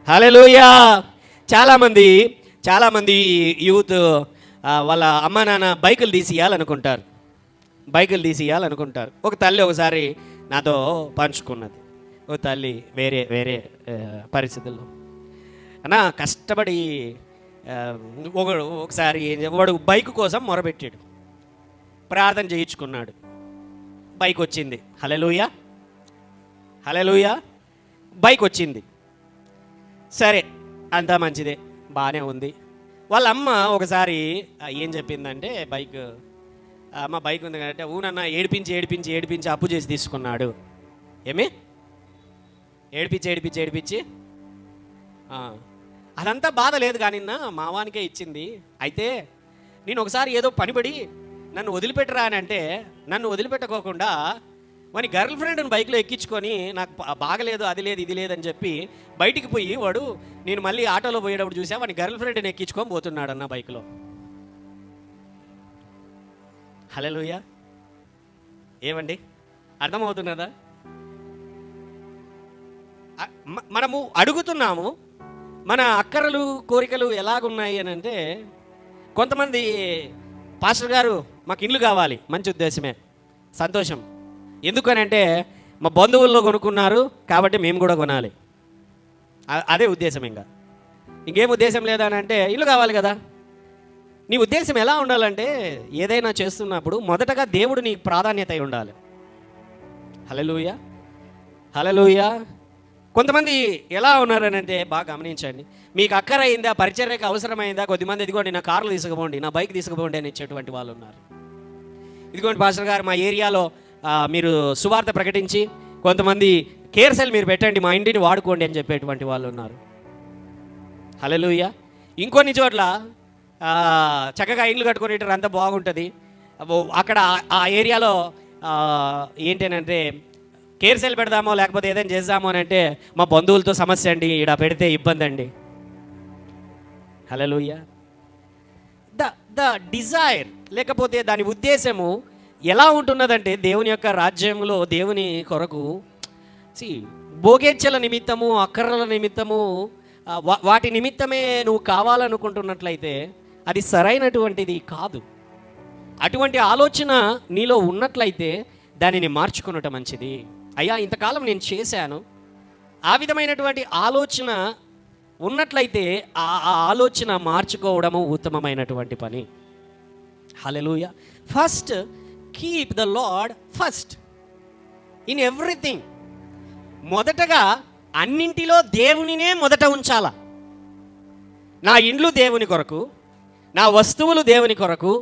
హల్లెలూయా. చాలామంది యూత్ వాళ్ళ అమ్మ నాన్న బైకులు తీసియాలనుకుంటారు. ఒక తల్లి ఒకసారి నాతో పంచుకున్నది. ఒక తల్లి వేరే పరిస్థితుల్లో అన్నా కష్టపడి ఒకసారి వాడు బైక్ కోసం మొరబెట్టాడు, ప్రార్థన చేయించుకున్నాడు, బైక్ వచ్చింది. హల్లెలూయా, హల్లెలూయా. బైక్ వచ్చింది, సరే అంతా మంచిదే, బాగానే ఉంది. వాళ్ళ అమ్మ ఒకసారి ఏం చెప్పిందంటే, అమ్మ బైక్ ఉంది కాబట్టి ఊనన్నా ఏడిపించి అప్పు చేసి తీసుకున్నాడు. ఏమి ఏడిపించి అదంతా బాధ లేదు కానీ మావానికే ఇచ్చింది. అయితే నేను ఒకసారి ఏదో పనిపడి నన్ను వదిలిపెట్టరా అని అంటే, నన్ను వదిలిపెట్టుకోకుండా వాని గర్ల్ ఫ్రెండ్ని బైక్లో ఎక్కించుకొని నాకు బాగలేదు, అది లేదు, ఇది లేదని చెప్పి బయటికి పోయి వాడు, నేను మళ్ళీ ఆటోలో పోయేటప్పుడు చూసా వాని గర్ల్ ఫ్రెండ్ని ఎక్కించుకొని పోతున్నాడు అన్న బైక్లో. హల్లెలూయా. ఏమండి, అర్థమవుతున్నదా? మనము అడుగుతున్నాము, మన అక్కరలు కోరికలు ఎలాగున్నాయి అని అంటే, కొంతమంది పాస్టర్ గారు మాకు ఇల్లు కావాలి, మంచి ఉద్దేశమే, సంతోషం. ఎందుకనంటే మా బంధువుల్లో కొనుక్కున్నారు కాబట్టి మేము కూడా కొనాలి, అదే ఉద్దేశం. ఇంకేం ఉద్దేశం లేదా అని అంటే, ఇల్లు కావాలి కదా. నీ ఉద్దేశం ఎలా ఉండాలంటే, ఏదైనా చేస్తున్నప్పుడు మొదటగా దేవుడు నీకు ప్రాధాన్యత అయి ఉండాలి. హల్లెలూయా, హల్లెలూయా. కొంతమంది ఎలా ఉన్నారని అంటే, బాగా గమనించండి, మీకు అక్కర అయిందా, పరిచర్యకు అవసరమైందా, కొద్దిమంది ఇదిగోండి నా కార్లు తీసుకుపోండి, నా బైక్ తీసుకుపోండి అని ఇచ్చేటువంటి వాళ్ళు ఉన్నారు. ఇదిగోండి పాస్టర్ గారు మా ఏరియాలో మీరు సువార్త ప్రకటించి కొంతమంది కేర్ సెల్ మీరు పెట్టండి, మా ఇంటిని వాడుకోండి అని చెప్పేటువంటి వాళ్ళు ఉన్నారు. హల్లెలూయా. ఇంకొన్ని చోట్ల చక్కగా ఇల్లు కట్టుకునేటారు, అంతా బాగుంటుంది. అక్కడ ఆ ఏరియాలో ఏంటంటే కేర్ సెల్ పెడదామో లేకపోతే ఏదైనా చేద్దామో అని అంటే, మా బంధువులతో సమస్య అండి, ఇక్కడ పెడితే ఇబ్బంది అండి. హల్లెలూయా. ద డిజైర్ లేకపోతే దాని ఉద్దేశము ఎలా ఉంటున్నదంటే, దేవుని యొక్క రాజ్యంలో దేవుని కొరకు భోగేచ్ఛల నిమిత్తము, అక్కర్ల నిమిత్తము, వాటి నిమిత్తమే నువ్వు కావాలనుకుంటున్నట్లయితే అది సరైనటువంటిది కాదు. అటువంటి ఆలోచన నీలో ఉన్నట్లయితే దానిని మార్చుకున్నట మంచిది. అయ్యా ఇంతకాలం నేను చేశాను, ఆ విధమైనటువంటి ఆలోచన ఉన్నట్లయితే ఆ ఆలోచన మార్చుకోవడము ఉత్తమమైనటువంటి పని. Hallelujah. First keep the Lord first in everything. మొదటగా అన్నింటిలో దేవునినే మొదట ఉంచాల. నా ఇండ్లు దేవుని కొరకు, నా వస్తువులు దేవుని కొరకు,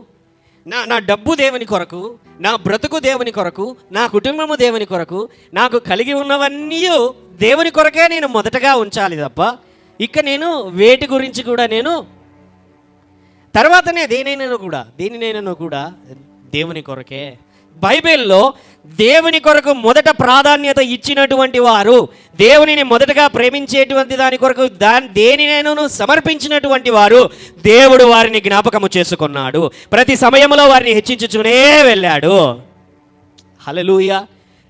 నా డబ్బు దేవుని కొరకు, నా బ్రతుకు దేవుని కొరకు, నా కుటుంబము దేవుని కొరకు, నాకు కలిగి ఉన్నవన్నీ దేవుని కొరకే నేను మొదటగా ఉంచాలి తప్ప ఇక నేను వేటి గురించి కూడా నేను తర్వాతనే దేనినైనా కూడా దేవుని కొరకే. బైబిల్లో దేవుని కొరకు మొదట ప్రాధాన్యత ఇచ్చినటువంటి వారు, దేవునిని మొదటగా ప్రేమించేటువంటి దాని కొరకు దేనినైనా సమర్పించినటువంటి వారు, దేవుడు వారిని జ్ఞాపకము చేసుకున్నాడు, ప్రతి సమయంలో వారిని హెచ్చించుచునే వెళ్ళాడు. హల్లెలూయా.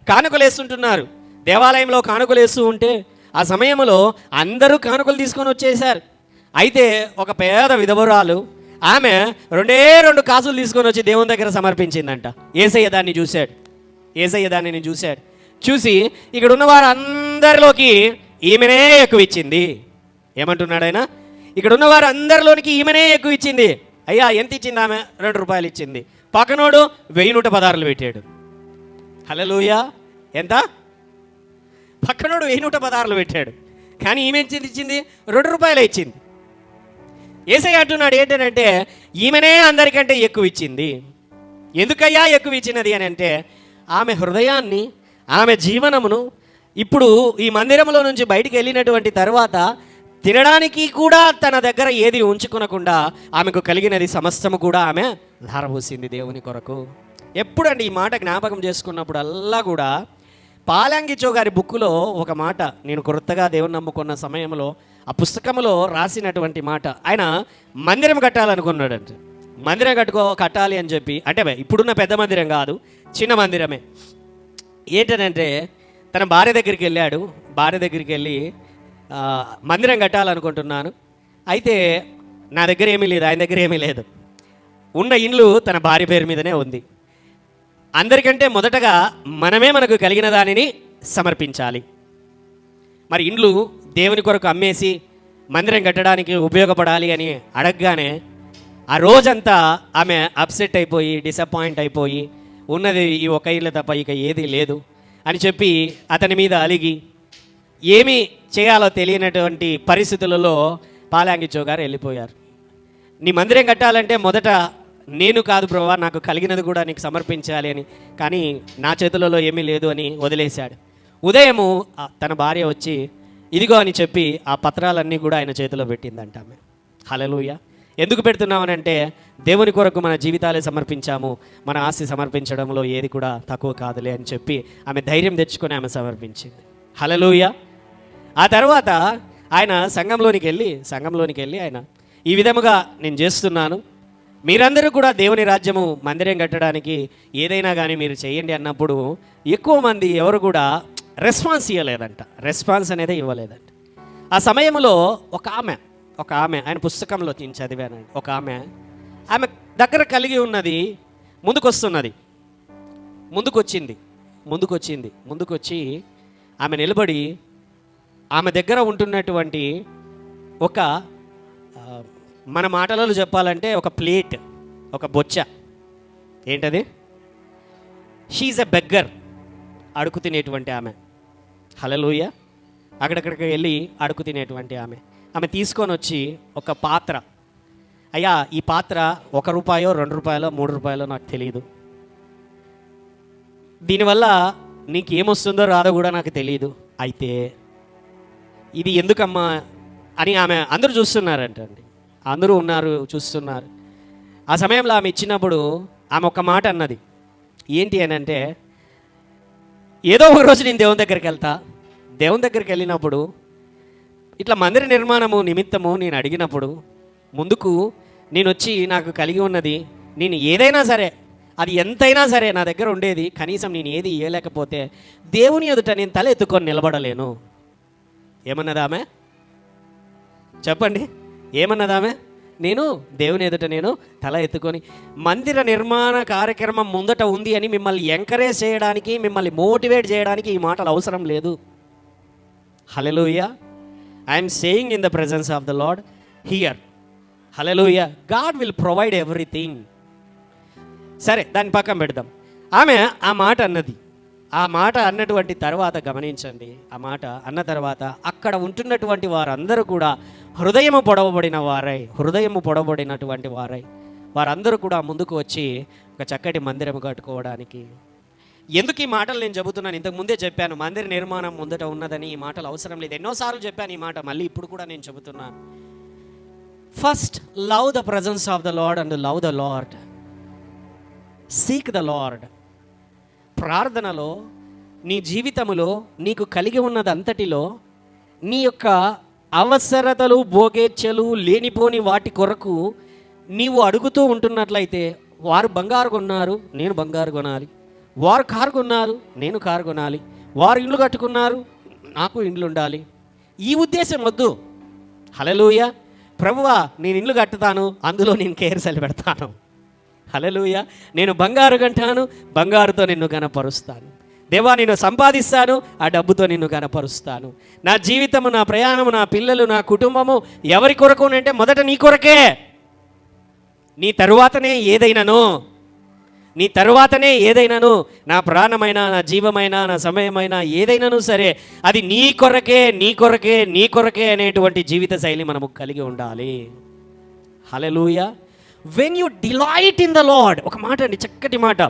కానుకలు వేస్తుంటున్నారు, దేవాలయంలో కానుకలు వేస్తూ ఉంటే ఆ సమయంలో అందరూ కానుకలు తీసుకొని వచ్చేసారు. అయితే ఒక పేద విధవరాలు ఆమె 2 కాసులు తీసుకొని వచ్చి దేవుని దగ్గర సమర్పించిందంట. యేసయ్య దానిని చూశాడు. చూసి ఇక్కడ ఉన్న వారందరిలోకి ఈమెనే ఎక్కువ ఇచ్చింది. ఏమంటున్నాడు ఆయన? ఇక్కడ ఉన్న వారందరిలోనికి ఈమెనే ఎక్కువ ఇచ్చింది. అయ్యా ఎంత ఇచ్చింది ఆమె? 2 రూపాయలు ఇచ్చింది. పక్కనోడు 1116 పెట్టాడు. హల్లెలూయా. ఎంత? పక్కనోడు 1116 పెట్టాడు. కానీ ఈమె ఇచ్చింది 2 రూపాయలే ఇచ్చింది. యేసయ్య అంటున్నాడు ఏంటంటే, ఈమెనే అందరికంటే ఎక్కువ ఇచ్చింది. ఎందుకయ్యా ఎక్కువ ఇచ్చినది అని అంటే, ఆమె హృదయాన్ని, ఆమె జీవనమును ఇప్పుడు ఈ మందిరంలో నుంచి బయటికి వెళ్ళినటువంటి తర్వాత తినడానికి కూడా తన దగ్గర ఏది ఉంచుకొనకుండా ఆమెకు కలిగినది సమస్తము కూడా ఆమె ధారపోసింది దేవుని కొరకు. ఎప్పుడండి ఈ మాట జ్ఞాపకం చేసుకున్నప్పుడు అల్లా కూడా పాలాంగిచో గారి బుక్కులో ఒక మాట, నేను కొత్తగా దేవుని నమ్ముకున్న సమయంలో ఆ పుస్తకంలో రాసినటువంటి మాట, ఆయన మందిరం కట్టాలనుకున్నాడంట. మందిరం కట్టాలి అని చెప్పి, అంటే ఇప్పుడున్న పెద్ద మందిరం కాదు, చిన్న మందిరమే. ఏంటంటే తన భార్య దగ్గరికి వెళ్ళాడు. భార్య దగ్గరికి వెళ్ళి మందిరం కట్టాలనుకుంటున్నాను, అయితే నా దగ్గర ఏమీ లేదు, ఆయన దగ్గర ఏమీ లేదు, ఉన్న ఇండ్లు తన భార్య పేరు మీదనే ఉంది. అందరికంటే మొదటగా మనమే మనకు కలిగిన దానిని సమర్పించాలి. మరి ఇండ్లు దేవుని కొరకు అమ్మేసి మందిరం కట్టడానికి ఉపయోగపడాలి అని అడగగానే ఆ రోజంతా ఆమె అప్సెట్ అయిపోయి, డిసప్పాయింట్ అయిపోయి, ఉన్నది ఈ ఒక ఇల్లు తప్ప ఇక ఏదీ లేదు అని చెప్పి అతని మీద అలిగి ఏమీ చేయాలో తెలియనటువంటి పరిస్థితులలో పాలాంగిచో గారు వెళ్ళిపోయారు. నీ మందిరం కట్టాలంటే మొదట నేను కాదు ప్రభువా, నాకు కలిగినది కూడా నీకు సమర్పించాలి అని, కానీ నా చేతులలో ఏమీ లేదు అని వదిలేశాడు. ఉదయము తన భార్య వచ్చి ఇదిగో అని చెప్పి ఆ పత్రాలన్నీ కూడా ఆయన చేతిలో పెట్టిందంట ఆమె. హల్లెలూయా. ఎందుకు పెడుతున్నామనంటే దేవుని కొరకు మన జీవితాలే సమర్పించాము, మన ఆస్తి సమర్పించడంలో ఏది కూడా తక్కువ కాదులే అని చెప్పి ఆమె ధైర్యం తెచ్చుకొని ఆమె సమర్పించింది. హల్లెలూయా. ఆ తర్వాత ఆయన సంఘంలోనికి వెళ్ళి ఆయన ఈ విధముగా నేను చేస్తున్నాను, మీరందరూ కూడా దేవుని రాజ్యము మందిరం కట్టడానికి ఏదైనా కానీ మీరు చేయండి అన్నప్పుడు ఎక్కువ మంది ఎవరు కూడా రెస్పాన్స్ రెస్పాన్స్ అనేది ఇవ్వలేదంట. ఆ సమయంలో ఒక ఆమె ఆయన పుస్తకంలో నేను చదివానండి. ఒక ఆమె దగ్గర కలిగి ఉన్నది ముందుకొచ్చి ఆమె నిలబడి ఆమె దగ్గర ఉంటున్నటువంటి ఒక మన మాటలలో చెప్పాలంటే ఒక ప్లేట్, ఒక బొచ్చ, ఏంటది, షీఈ్ ఎ బెగ్గర్, అడుగు తినేటువంటి ఆమె. హల్లెలూయా. అక్కడక్కడికి వెళ్ళి అడుగు తినేటువంటి ఆమె తీసుకొని వచ్చి ఒక పాత్ర, అయ్యా ఈ పాత్ర ₹1, ₹2, ₹3 నాకు తెలియదు, దీనివల్ల నీకు ఏమొస్తుందో రాదో కూడా నాకు తెలియదు, అయితే ఇది ఎందుకమ్మా అని ఆమె అందరూ చూస్తున్నారంటండి, అందరూ ఉన్నారు చూస్తున్నారు. ఆ సమయంలో ఆమె ఇచ్చినప్పుడు ఆమె ఒక మాట అన్నది, ఏంటి అని అంటే, ఏదో ఒక రోజు నేను దేవుని దగ్గరికి వెళ్ళినప్పుడు ఇట్లా మందిర నిర్మాణము నిమిత్తము నేను అడిగినప్పుడు ముందుకు నేను వచ్చి నాకు కలిగి ఉన్నది, నేను ఏదైనా సరే, అది ఎంతైనా సరే నా దగ్గర ఉండేది, కనీసం నేను ఏది ఇవ్వలేకపోతే దేవుని ఎదుట నేను తల ఎత్తుకొని నిలబడలేను. ఏమన్నదామె చెప్పండి, ఏమన్నదామె? నేను దేవుని ఎదుట నేను తల ఎత్తుకొని, మందిర నిర్మాణ కార్యక్రమం ముందట ఉంది అని మిమ్మల్ని ఎంకరేజ్ చేయడానికి, మిమ్మల్ని మోటివేట్ చేయడానికి ఈ మాటలు అవసరం లేదు. Hallelujah. I'm saying in the presence of the Lord here. Hallelujah. God will provide everything. సరే, దాన్ని పక్కన పెడదాం. ఆమె ఆ మాట అన్నటువంటి తర్వాత గమనించండి, ఆ మాట అన్న తర్వాత అక్కడ ఉంటున్నటువంటి వారందరూ కూడా హృదయము పొడవబడినటువంటి వారై వారందరూ కూడా ముందుకు వచ్చి ఒక చక్కటి మందిరం కట్టుకోవడానికి. ఎందుకు ఈ మాటలు నేను చెబుతున్నాను? ఇంతకు ముందే చెప్పాను, మందిర నిర్మాణం ముందట ఉన్నదని. ఈ మాటలు అవసరం లేదు, ఎన్నోసార్లు చెప్పాను ఈ మాట, మళ్ళీ ఇప్పుడు కూడా నేను చెబుతున్నాను. First love the presence of the lord and love the lord, seek the lord. ప్రార్థనలో, నీ జీవితములో నీకు కలిగి ఉన్నదంతటిలో నీ యొక్క అవసరతలు, భోగేచ్ఛలు, లేనిపోని వాటి కొరకు నీవు అడుగుతూ ఉంటున్నట్లయితే, వారు బంగారు కొన్నారు, నేను బంగారు కొనాలి, వారు కారు కొన్నారు, నేను కారు కొనాలి, వారు ఇల్లు కట్టుకున్నారు, నాకు ఇండ్లు ఉండాలి, ఈ ఉద్దేశం వద్దు. హల్లెలూయా. ప్రభువా, నేను ఇల్లు కట్టుతాను, అందులో నేను కేర్సలు పెడతాను. హల్లెలూయా. నేను బంగారు కంటాను, బంగారుతో నిన్ను గణపరుస్తాను. దేవా, నేను సంపాదిస్తాను, ఆ డబ్బుతో నిన్ను గణపరుస్తాను. నా జీవితము, నా ప్రయాణము, నా పిల్లలు, నా కుటుంబము ఎవరి కొరకు అంటే మొదట నీ కొరకే. నీ తరువాతనే ఏదైనాను, నా ప్రాణమైనా, నా జీవమైనా, నా సమయమైనా ఏదైనాను సరే, అది నీ కొరకే అనేటువంటి జీవిత శైలి మనము కలిగి ఉండాలి. Hallelujah. When you delight in the lord. ఒక మాట అండి, చక్కటి మాట.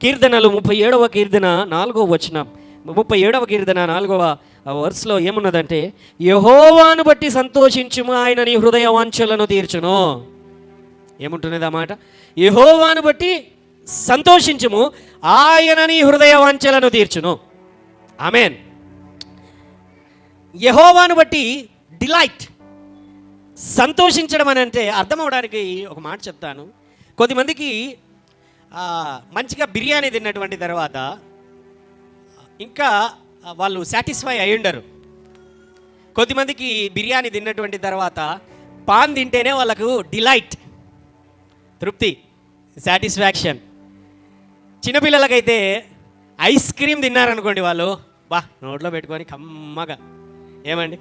కీర్తనలు 37వ కీర్తన 4వ వచనం, 37వ కీర్తన 4వ వర్స్లో ఏమున్నదంటే, యెహోవాను బట్టి సంతోషించుము, ఆయన నీ హృదయ వాంఛలను తీర్చును. ఏముంటున్నది ఆ మాట? యెహోవాను బట్టి సంతోషించుము, ఆయన నీ హృదయ వాంఛలను తీర్చును. ఆమేన్. యెహోవాను బట్టి డిలైట్, సంతోషించడం అని అంటే అర్థం అవడానికి ఒక మాట చెప్తాను. కొద్దిమందికి మంచిగా బిర్యానీ తిన్నటువంటి తర్వాత ఇంకా వాళ్ళు సాటిస్ఫై అయి ఉండరు. కొద్దిమందికి బిర్యానీ తిన్నటువంటి తర్వాత పాన్ తింటేనే వాళ్ళకు డిలైట్, తృప్తి, సాటిస్ఫాక్షన్. చిన్నపిల్లలకైతే ఐస్ క్రీమ్ తిన్నారనుకోండి, వాళ్ళు బా నోట్లో పెట్టుకొని కమ్మగా, ఏమండి?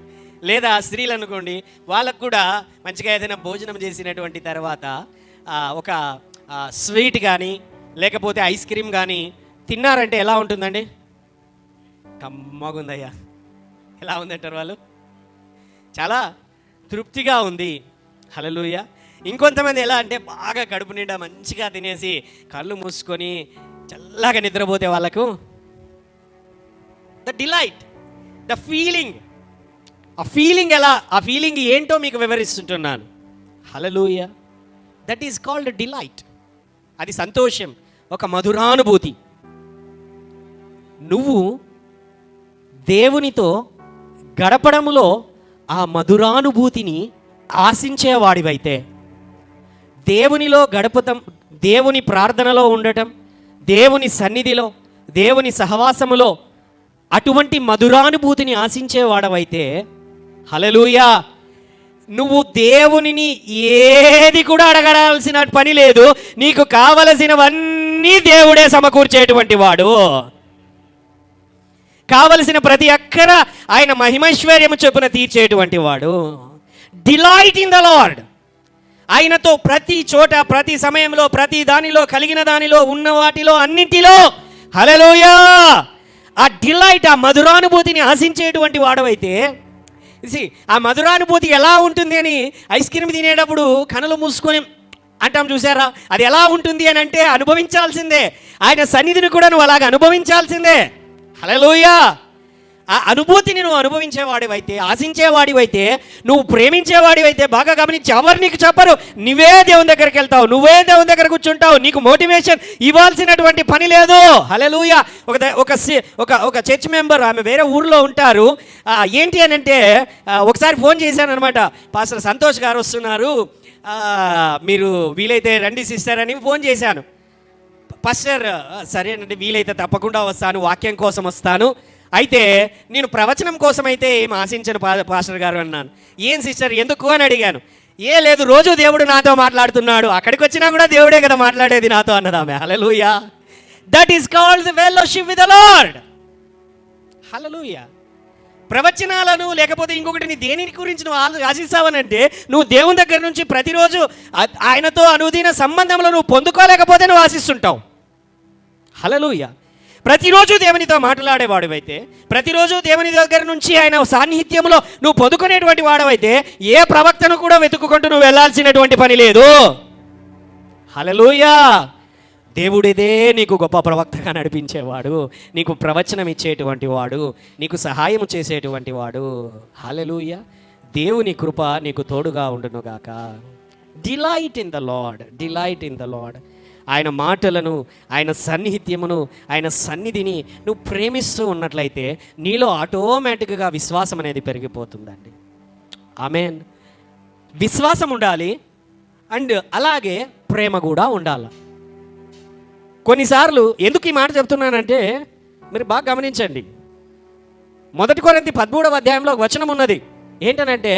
లేదా స్త్రీలు అనుకోండి, వాళ్ళకు కూడా మంచిగా ఏదైనా భోజనం చేసినటువంటి తర్వాత ఒక స్వీట్ కానీ లేకపోతే ఐస్ క్రీమ్ కానీ తిన్నారంటే ఎలా ఉంటుందండి? కమ్మగా ఉందయ్యా. ఎలా ఉందంటారు వాళ్ళు? చాలా తృప్తిగా ఉంది. హల్లెలూయా. ఇంకొంతమంది ఎలా అంటే బాగా కడుపు నిండా మంచిగా తినేసి కళ్ళు మూసుకొని చల్లగా నిద్రపోతే వాళ్ళకు ద డిలైట్, ద ఫీలింగ్. ఆ ఫీలింగ్ ఎలా, ఆ ఫీలింగ్ ఏంటో మీకు వివరిస్తుంటున్నాను. Hallelujah. That is called delight. అది సంతోషం, ఒక మధురానుభూతి. నువ్వు దేవునితో గడపడంలో ఆ మధురానుభూతిని ఆశించేవాడివైతే, దేవునిలో గడపటం, దేవుని ప్రార్థనలో ఉండటం, దేవుని సన్నిధిలో, దేవుని సహవాసములో అటువంటి మధురానుభూతిని ఆశించేవాడవైతే, హల్లెలూయా, నువ్వు దేవునిని ఏది కూడా అడగడాల్సిన పని లేదు. నీకు కావలసినవన్నీ దేవుడే సమకూర్చేటువంటి వాడు. కావలసిన ప్రతి అక్కర ఆయన మహిమైశ్వర్యము చొప్పున తీర్చేటువంటి వాడు. Delight in the lord. ఆయనతో ప్రతి చోట, ప్రతి సమయంలో, ప్రతి దానిలో, కలిగిన దానిలో, ఉన్న వాటిలో, అన్నింటిలో, హల్లెలూయా, ఆ డిలైట్, ఆ మధురానుభూతిని ఆశించేటువంటి వాడవైతే, ఆ మధురానుభూతి ఎలా ఉంటుంది అని ఐస్ క్రీమ్ తినేటప్పుడు కనులు మూసుకొని అంటాం చూసారా? అది ఎలా ఉంటుంది అని అంటే అనుభవించాల్సిందే. ఆయన సన్నిధిని కూడా నువ్వు అలాగ అనుభవించాల్సిందే. హల్లెలూయా. ఆ అనుభూతిని నువ్వు అనుభవించేవాడివైతే, ఆశించేవాడివైతే, నువ్వు ప్రేమించేవాడివైతే, బాగా గమనించి, ఎవరు నీకు చెప్పరు. నువ్వే దేవుని దగ్గరికి వెళ్తావు, నువ్వే దేవుని దగ్గర కూర్చుంటావు. నీకు మోటివేషన్ ఇవ్వాల్సినటువంటి పని లేదు. హల్లెలూయా. ఒక చర్చ్ మెంబర్, ఆమె వేరే ఊరిలో ఉంటారు. ఏంటి అని అంటే, ఒకసారి ఫోన్ చేశాను అనమాట. పాస్టర్ సంతోష్ గారు వస్తున్నారు, మీరు వీలైతే రండి సిస్టర్ అని ఫోన్ చేశాను. పాస్టర్ సరేనండి, వీలైతే తప్పకుండా వస్తాను, వాక్యం కోసం వస్తాను. అయితే నేను ప్రవచనం కోసం అయితే ఏం ఆశించను పాస్టర్ గారు అన్నాను. ఏం సిస్టర్ ఎందుకు అని అడిగాను. ఏ లేదు, రోజు దేవుడు నాతో మాట్లాడుతున్నాడు, అక్కడికి వచ్చినా కూడా దేవుడే కదా మాట్లాడేది నాతో అన్నది ఆమె. Hallelujah. That is called the fellowship with the lord. Hallelujah. ప్రవచనాలను లేకపోతే ఇంకొకటి నీ దేని గురించి నువ్వు ఆశిస్తావనంటే, నువ్వు దేవుని దగ్గర నుంచి ప్రతిరోజు ఆయనతో అనుదిన సంబంధంలో నువ్వు పొందుకోలేకపోతే నువ్వు ఆశిస్తుంటావు. హల్లెలూయా. ప్రతిరోజు దేవునితో మాట్లాడేవాడివైతే, ప్రతిరోజు దేవుని దగ్గర నుంచి ఆయన సాన్నిహిత్యంలో నువ్వు పొందుకునేటువంటి వాడవైతే, ఏ ప్రవక్తను కూడా వెతుక్కుంటూ నువ్వు వెళ్ళాల్సినటువంటి పని లేదు. హల్లెలూయా. దేవుడిదే నీకు గొప్ప ప్రవక్తగా నడిపించేవాడు, నీకు ప్రవచనం ఇచ్చేటువంటి వాడు, నీకు సహాయం చేసేటువంటి వాడు. హల్లెలూయా. దేవుని కృప నీకు తోడుగా ఉండునుగాక. Delight in the lord, delight in the lord. ఆయన మాటలను, ఆయన సన్నిహిత్యమును, ఆయన సన్నిధిని నువ్వు ప్రేమిస్తూ ఉన్నట్లయితే నీలో ఆటోమేటిక్గా విశ్వాసం అనేది పెరిగిపోతుందండి. ఆమేన్. విశ్వాసం ఉండాలి, అండ్ అలాగే ప్రేమ కూడా ఉండాలి. కొన్నిసార్లు ఎందుకు ఈ మాట చెప్తున్నానంటే, మీరు బాగా గమనించండి. 1 కొరింథీ 13వ అధ్యాయంలో ఒక వచనం ఉన్నది. ఏంటనంటే,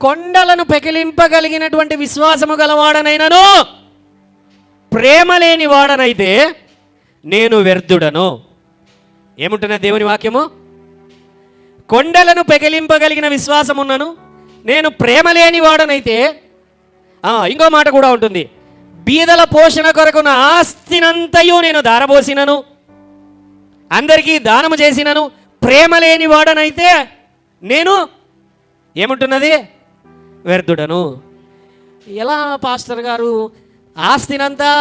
కొండలను పెకిలింపగలిగినటువంటి విశ్వాసము గలవాడనైనను ప్రేమ లేని వాడనైతే నేను వ్యర్థుడను. ఏముంటున్నా దేవుని వాక్యము? కొండలను పెకిలింపగలిగిన విశ్వాసం ఉన్నను, నేను ప్రేమ లేని వాడనైతే, ఇంకో మాట కూడా ఉంటుంది, బీదల పోషణ కొరకు నా ఆస్తినంతయు నేను దారబోసినను, అందరికీ దానము చేసినను, ప్రేమ లేని వాడనైతే నేను ఏముంటున్నది? వ్యర్థుడను. ఎలా పాస్టర్ గారు ఆస్తినంతా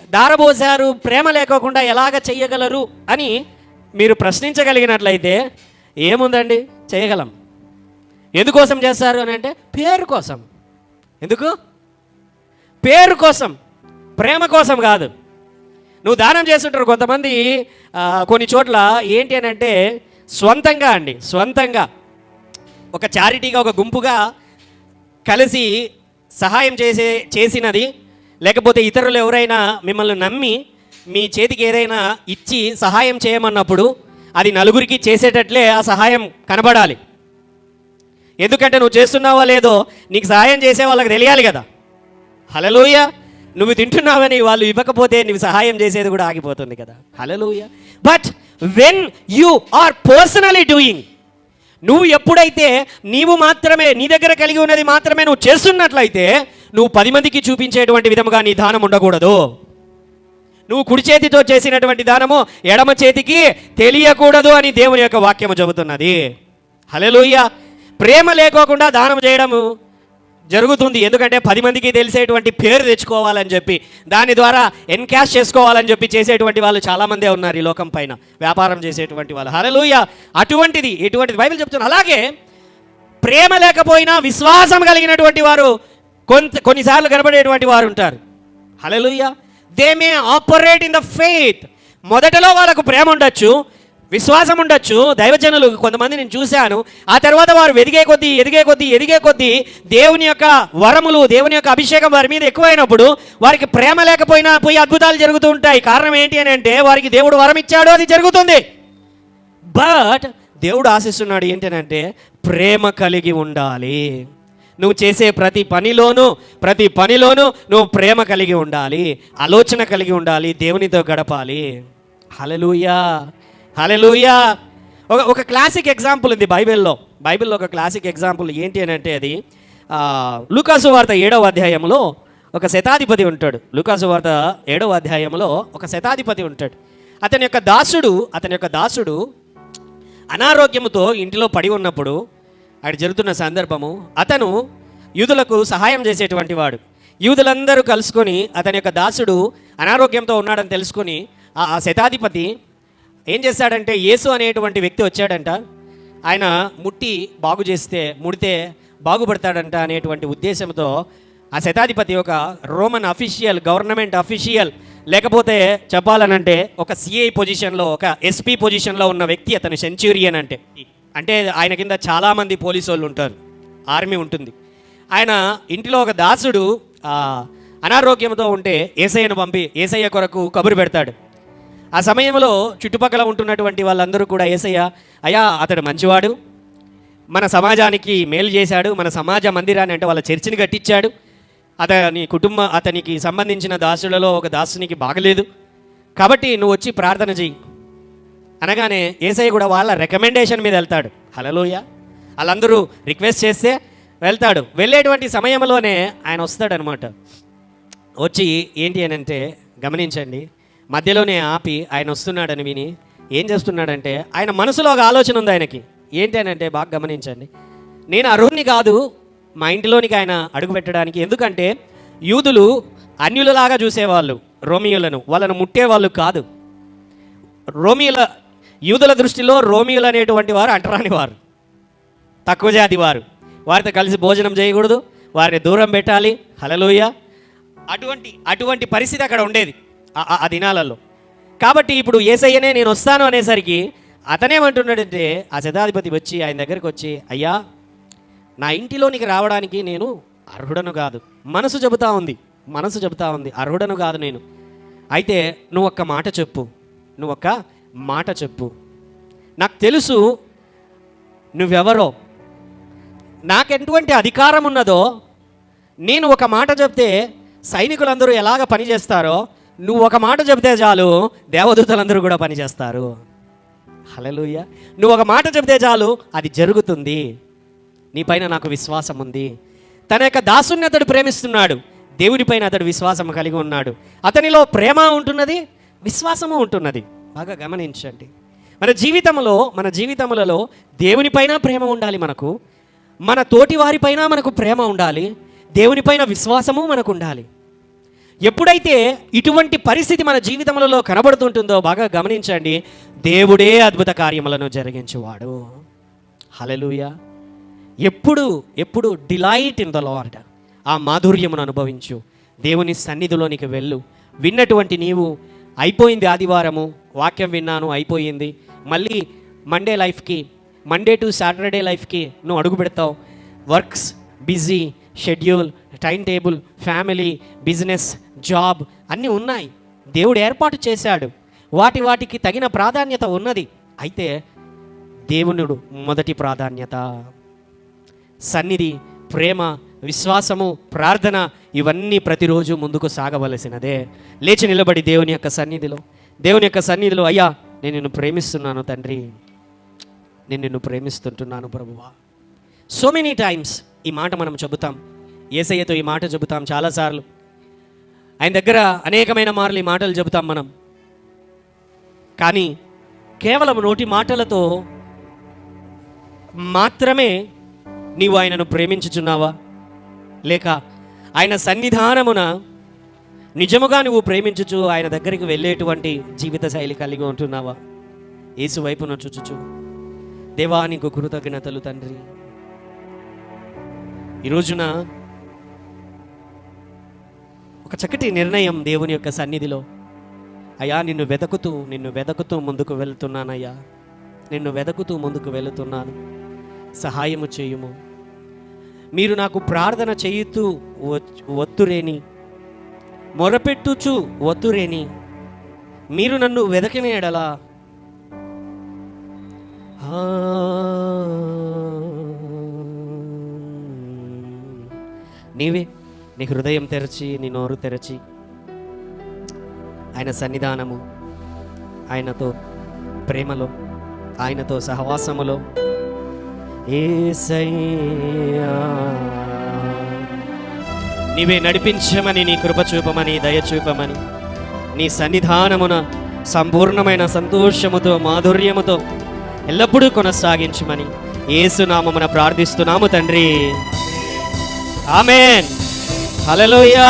దారబోసారు, ప్రేమ లేకోకుండా ఎలాగ చెయ్యగలరు అని మీరు ప్రశ్నించగలిగినట్లయితే ఏముందండి, చేయగలం. ఎందుకోసం చేస్తారు అని అంటే పేరు కోసం. ఎందుకు? పేరు కోసం, ప్రేమ కోసం కాదు. నువ్వు దానం చేస్తుంటారు కొంతమంది కొన్ని చోట్ల ఏంటి అని అంటే స్వంతంగా ఒక చారిటీగా, ఒక గుంపుగా కలిసి సహాయం చేసినది, లేకపోతే ఇతరులు ఎవరైనా మిమ్మల్ని నమ్మి మీ చేతికి ఏదైనా ఇచ్చి సహాయం చేయమన్నప్పుడు అది నలుగురికి చేసేటట్లే ఆ సహాయం కనబడాలి. ఎందుకంటే నువ్వు చేస్తున్నావా లేదో నీకు సహాయం చేసే వాళ్ళకి తెలియాలి కదా. హల్లెలూయ. నువ్వు తింటున్నావని వాళ్ళు ఇవ్వకపోతే నువ్వు సహాయం చేసేది కూడా ఆగిపోతుంది కదా. Hallelujah. But when you are personally doing, నువ్వు ఎప్పుడైతే నీవు మాత్రమే, నీ దగ్గర కలిగి ఉన్నది మాత్రమే నువ్వు చేస్తున్నట్లయితే నువ్వు 10 మందికి చూపించేటువంటి విధముగా నీ దానం ఉండకూడదు. నువ్వు కుడి చేతితో చేసినటువంటి దానము ఎడమ చేతికి తెలియకూడదు అని దేవుని యొక్క వాక్యము చెబుతున్నది. హల్లెలూయ. ప్రేమ లేకోకుండా దానం చేయడము జరుగుతుంది. ఎందుకంటే 10 మందికి తెలిసేటువంటి పేరు తెచ్చుకోవాలని చెప్పి, దాని ద్వారా ఎన్కాష్ చేసుకోవాలని చెప్పి చేసేటువంటి వాళ్ళు చాలామందే ఉన్నారు ఈ లోకం పైన, వ్యాపారం చేసేటువంటి వాళ్ళు. హల్లెలూయా. ఎటువంటిది బైబిల్ చెప్తున్నారు. అలాగే ప్రేమ లేకపోయినా విశ్వాసం కలిగినటువంటి వారు కొన్నిసార్లు కనబడేటువంటి వారు ఉంటారు. Hallelujah. They may operate in the faith. మొదటలో వాళ్ళకు ప్రేమ ఉండొచ్చు, విశ్వాసం ఉండొచ్చు. దైవజనులు కొంతమంది నేను చూశాను, ఆ తర్వాత వారు ఎదిగే కొద్దీ దేవుని యొక్క వరములు, దేవుని యొక్క అభిషేకం వారి మీద ఎక్కువైనప్పుడు వారికి ప్రేమ లేకపోయినా పోయి అద్భుతాలు జరుగుతూ ఉంటాయి. కారణం ఏంటి అని అంటే వారికి దేవుడు వరం ఇచ్చాడు, అది జరుగుతుంది. బట్ దేవుడు ఆశిస్తున్నాడు ఏంటి అని అంటే ప్రేమ కలిగి ఉండాలి. నువ్వు చేసే ప్రతి పనిలోనూ నువ్వు ప్రేమ కలిగి ఉండాలి, ఆలోచన కలిగి ఉండాలి, దేవునితో గడపాలి. హల్లెలూయా. హల్లెలూయా. ఒక క్లాసిక్ ఎగ్జాంపుల్ ఉంది బైబిల్లో ఒక క్లాసిక్ ఎగ్జాంపుల్ ఏంటి అని అంటే అది లూకాసు వార్త 7వ అధ్యాయంలో ఒక శతాధిపతి ఉంటాడు. లూకాసు వార్త 7వ అధ్యాయంలో ఒక శతాధిపతి ఉంటాడు. అతని యొక్క దాసుడు అనారోగ్యంతో ఇంటిలో పడి ఉన్నప్పుడు అక్కడ జరుగుతున్న సందర్భము, అతను యూదులకు సహాయం చేసేటువంటి వాడు. యూదులందరూ కలుసుకొని అతని యొక్క దాసుడు అనారోగ్యంతో ఉన్నాడని తెలుసుకొని ఆ శతాధిపతి ఏం చేశాడంటే, యేసు అనేటువంటి వ్యక్తి వచ్చాడంట, ఆయన ముడితే బాగుపడతాడంట అనేటువంటి ఉద్దేశంతో ఆ శతాధిపతి ఒక రోమన్ అఫీషియల్, గవర్నమెంట్ అఫీషియల్, లేకపోతే చెప్పాలనంటే ఒక సిఐ పొజిషన్లో, ఒక ఎస్పీ పొజిషన్లో ఉన్న వ్యక్తి అతను. సెంచూరియన్ అంటే ఆయన కింద చాలామంది పోలీసు వాళ్ళు ఉంటారు, ఆర్మీ ఉంటుంది. ఆయన ఇంటిలో ఒక దాసుడు అనారోగ్యంతో ఉంటే యేసయ్యను పంపి యేసయ్య కొరకు కబురు పెడతాడు. ఆ సమయంలో చుట్టుపక్కల ఉంటున్నటువంటి వాళ్ళందరూ కూడా అయ్యా అతడు మంచివాడు, మన సమాజానికి మేలు చేశాడు, మన సమాజ మందిరాన్ని అంటే వాళ్ళ చర్చిని కట్టించాడు, అతనికి సంబంధించిన దాసులలో ఒక దాసునికి బాగలేదు, కాబట్టి నువ్వు వచ్చి ప్రార్థన చెయ్యి అనగానే యేసయ్య కూడా వాళ్ళ రికమెండేషన్ మీద వెళ్తాడు. హల్లెలూయా. వాళ్ళందరూ రిక్వెస్ట్ చేస్తే వెళ్తాడు. వెళ్ళేటువంటి సమయంలోనే ఆయన వస్తాడనమాట. వచ్చి ఏంటి అని అంటే గమనించండి, మధ్యలోనే ఆపి ఆయన వస్తున్నాడని విని ఏం చేస్తున్నాడంటే, ఆయన మనసులో ఒక ఆలోచన ఉంది ఆయనకి. ఏంటి అని అంటే బాగా గమనించండి, నేను అర్హుణ్ణి కాదు మా ఇంటిలోనికి ఆయన అడుగు పెట్టడానికి. ఎందుకంటే యూదులు అన్యులలాగా చూసేవాళ్ళు రోమియోలను, వాళ్ళను ముట్టేవాళ్ళు కాదు. యూదుల దృష్టిలో రోమియోలు అనేటువంటి వారు అంటరాని వారు, తక్కువ జాతి వారు, వారితో కలిసి భోజనం చేయకూడదు, వారిని దూరం పెట్టాలి. హల్లెలూయా. అటువంటి పరిస్థితి అక్కడ ఉండేది ఆ దినాలలో. కాబట్టి ఇప్పుడు యేసయ్యనే నేను వస్తాను అనేసరికి అతనేమంటున్నాడంటే, ఆ శతాధిపతి వచ్చి ఆయన దగ్గరికి వచ్చి, అయ్యా నా ఇంటిలోనికి రావడానికి నేను అర్హుడను కాదు. మనసు చెబుతా ఉంది అర్హుడను కాదు నేను. అయితే నువ్వు ఒక్క మాట చెప్పు, నాకు తెలుసు నువ్వెవరో, నాకెటువంటి అధికారం ఉన్నదో. నేను ఒక మాట చెప్తే సైనికులందరూ ఎలాగ పని చేస్తారో, నువ్వు ఒక మాట చెబితే చాలు దేవదూతలందరూ కూడా పనిచేస్తారు. హల్లెలూయా. నువ్వు ఒక మాట చెబితే చాలు అది జరుగుతుంది. నీ పైన నాకు విశ్వాసం ఉంది. తన యొక్క దాసుని అతడు ప్రేమిస్తున్నాడు, దేవుడిపైన అతడు విశ్వాసం కలిగి ఉన్నాడు. అతనిలో ప్రేమ ఉంటున్నది, విశ్వాసము ఉంటున్నది. బాగా గమనించండి. మన జీవితములలో దేవునిపైన ప్రేమ ఉండాలి, మన తోటి వారిపైన మనకు ప్రేమ ఉండాలి, దేవునిపైన విశ్వాసము మనకు ఉండాలి. ఎప్పుడైతే ఇటువంటి పరిస్థితి మన జీవితంలో కనబడుతుంటుందో బాగా గమనించండి, దేవుడే అద్భుత కార్యములను జరిగించేవాడు. హల్లెలూయా. ఎప్పుడు డిలైట్ ఇన్ ద లార్డ్, ఆ మాధుర్యమును అనుభవించు. దేవుని సన్నిధిలోనికి వెళ్ళు. విన్నటువంటి నీవు, అయిపోయింది ఆదివారము, వాక్యం విన్నాను, అయిపోయింది, మళ్ళీ మండే లైఫ్కి, మండే టు సాటర్డే లైఫ్కి నువ్వు అడుగు పెడతావు. Works, busy schedule, time table, family, business, job అన్నీ ఉన్నాయి. దేవుడు ఏర్పాటు చేశాడు. వాటికి తగిన ప్రాధాన్యత ఉన్నది. అయితే దేవునుడు మొదటి ప్రాధాన్యత. సన్నిధి, ప్రేమ, విశ్వాసము, ప్రార్థన ఇవన్నీ ప్రతిరోజు ముందుకు సాగవలసినదే. లేచి నిలబడి దేవుని యొక్క సన్నిధిలో అయ్యా, నేను నిన్ను ప్రేమిస్తున్నాను తండ్రి, నేను నిన్ను ప్రేమిస్తుంటున్నాను ప్రభువా. సో మెనీ టైమ్స్ ఈ మాట మనం చెబుతాం, యేసయ్యతో ఈ మాట చెబుతాం చాలాసార్లు. ఆయన దగ్గర అనేకమైన మార్లు ఈ మాటలు చెబుతాం మనం. కానీ కేవలం నోటి మాటలతో మాత్రమే నీవు ఆయనను ప్రేమించుచున్నావా? లేక ఆయన సన్నిధానమున నిజముగా నువ్వు ప్రేమించుచు ఆయన దగ్గరికి వెళ్ళేటువంటి జీవిత శైలి కలిగి ఉంటున్నావా? యేసు వైపున చూచుచు, దేవా నీకు కృతజ్ఞతలు తండ్రి. ఈ రోజున ఒక చక్కటి నిర్ణయం దేవుని యొక్క సన్నిధిలో, అయ్యా నిన్ను వెతుకుతూ ముందుకు వెళ్తున్నానయ్యా, నిన్ను వెతుకుతూ ముందుకు వెళుతున్నాను, సహాయము చేయుము. మీరు నాకు ప్రార్థన చేయుతూ ఒత్తురేని, మొరపెట్టుచు ఒత్తురేని, మీరు నన్ను వెదకిన ఎడలా నీవే నీ హృదయం తెరచి, నీ నోరు తెరచి ఆయన సన్నిధానము, ఆయనతో ప్రేమలో, ఆయనతో సహవాసములో, యేసయ్యా నీవే నడిపించమని, నీ కృప చూపమని, దయ చూపమని, నీ సన్నిధానమున సంపూర్ణమైన సంతోషముతో, మాధుర్యముతో ఎల్లప్పుడూ కొనసాగించమని యేసు నామమున ప్రార్థిస్తున్నాము తండ్రి. ఆమేన్. హల్లెలూయా.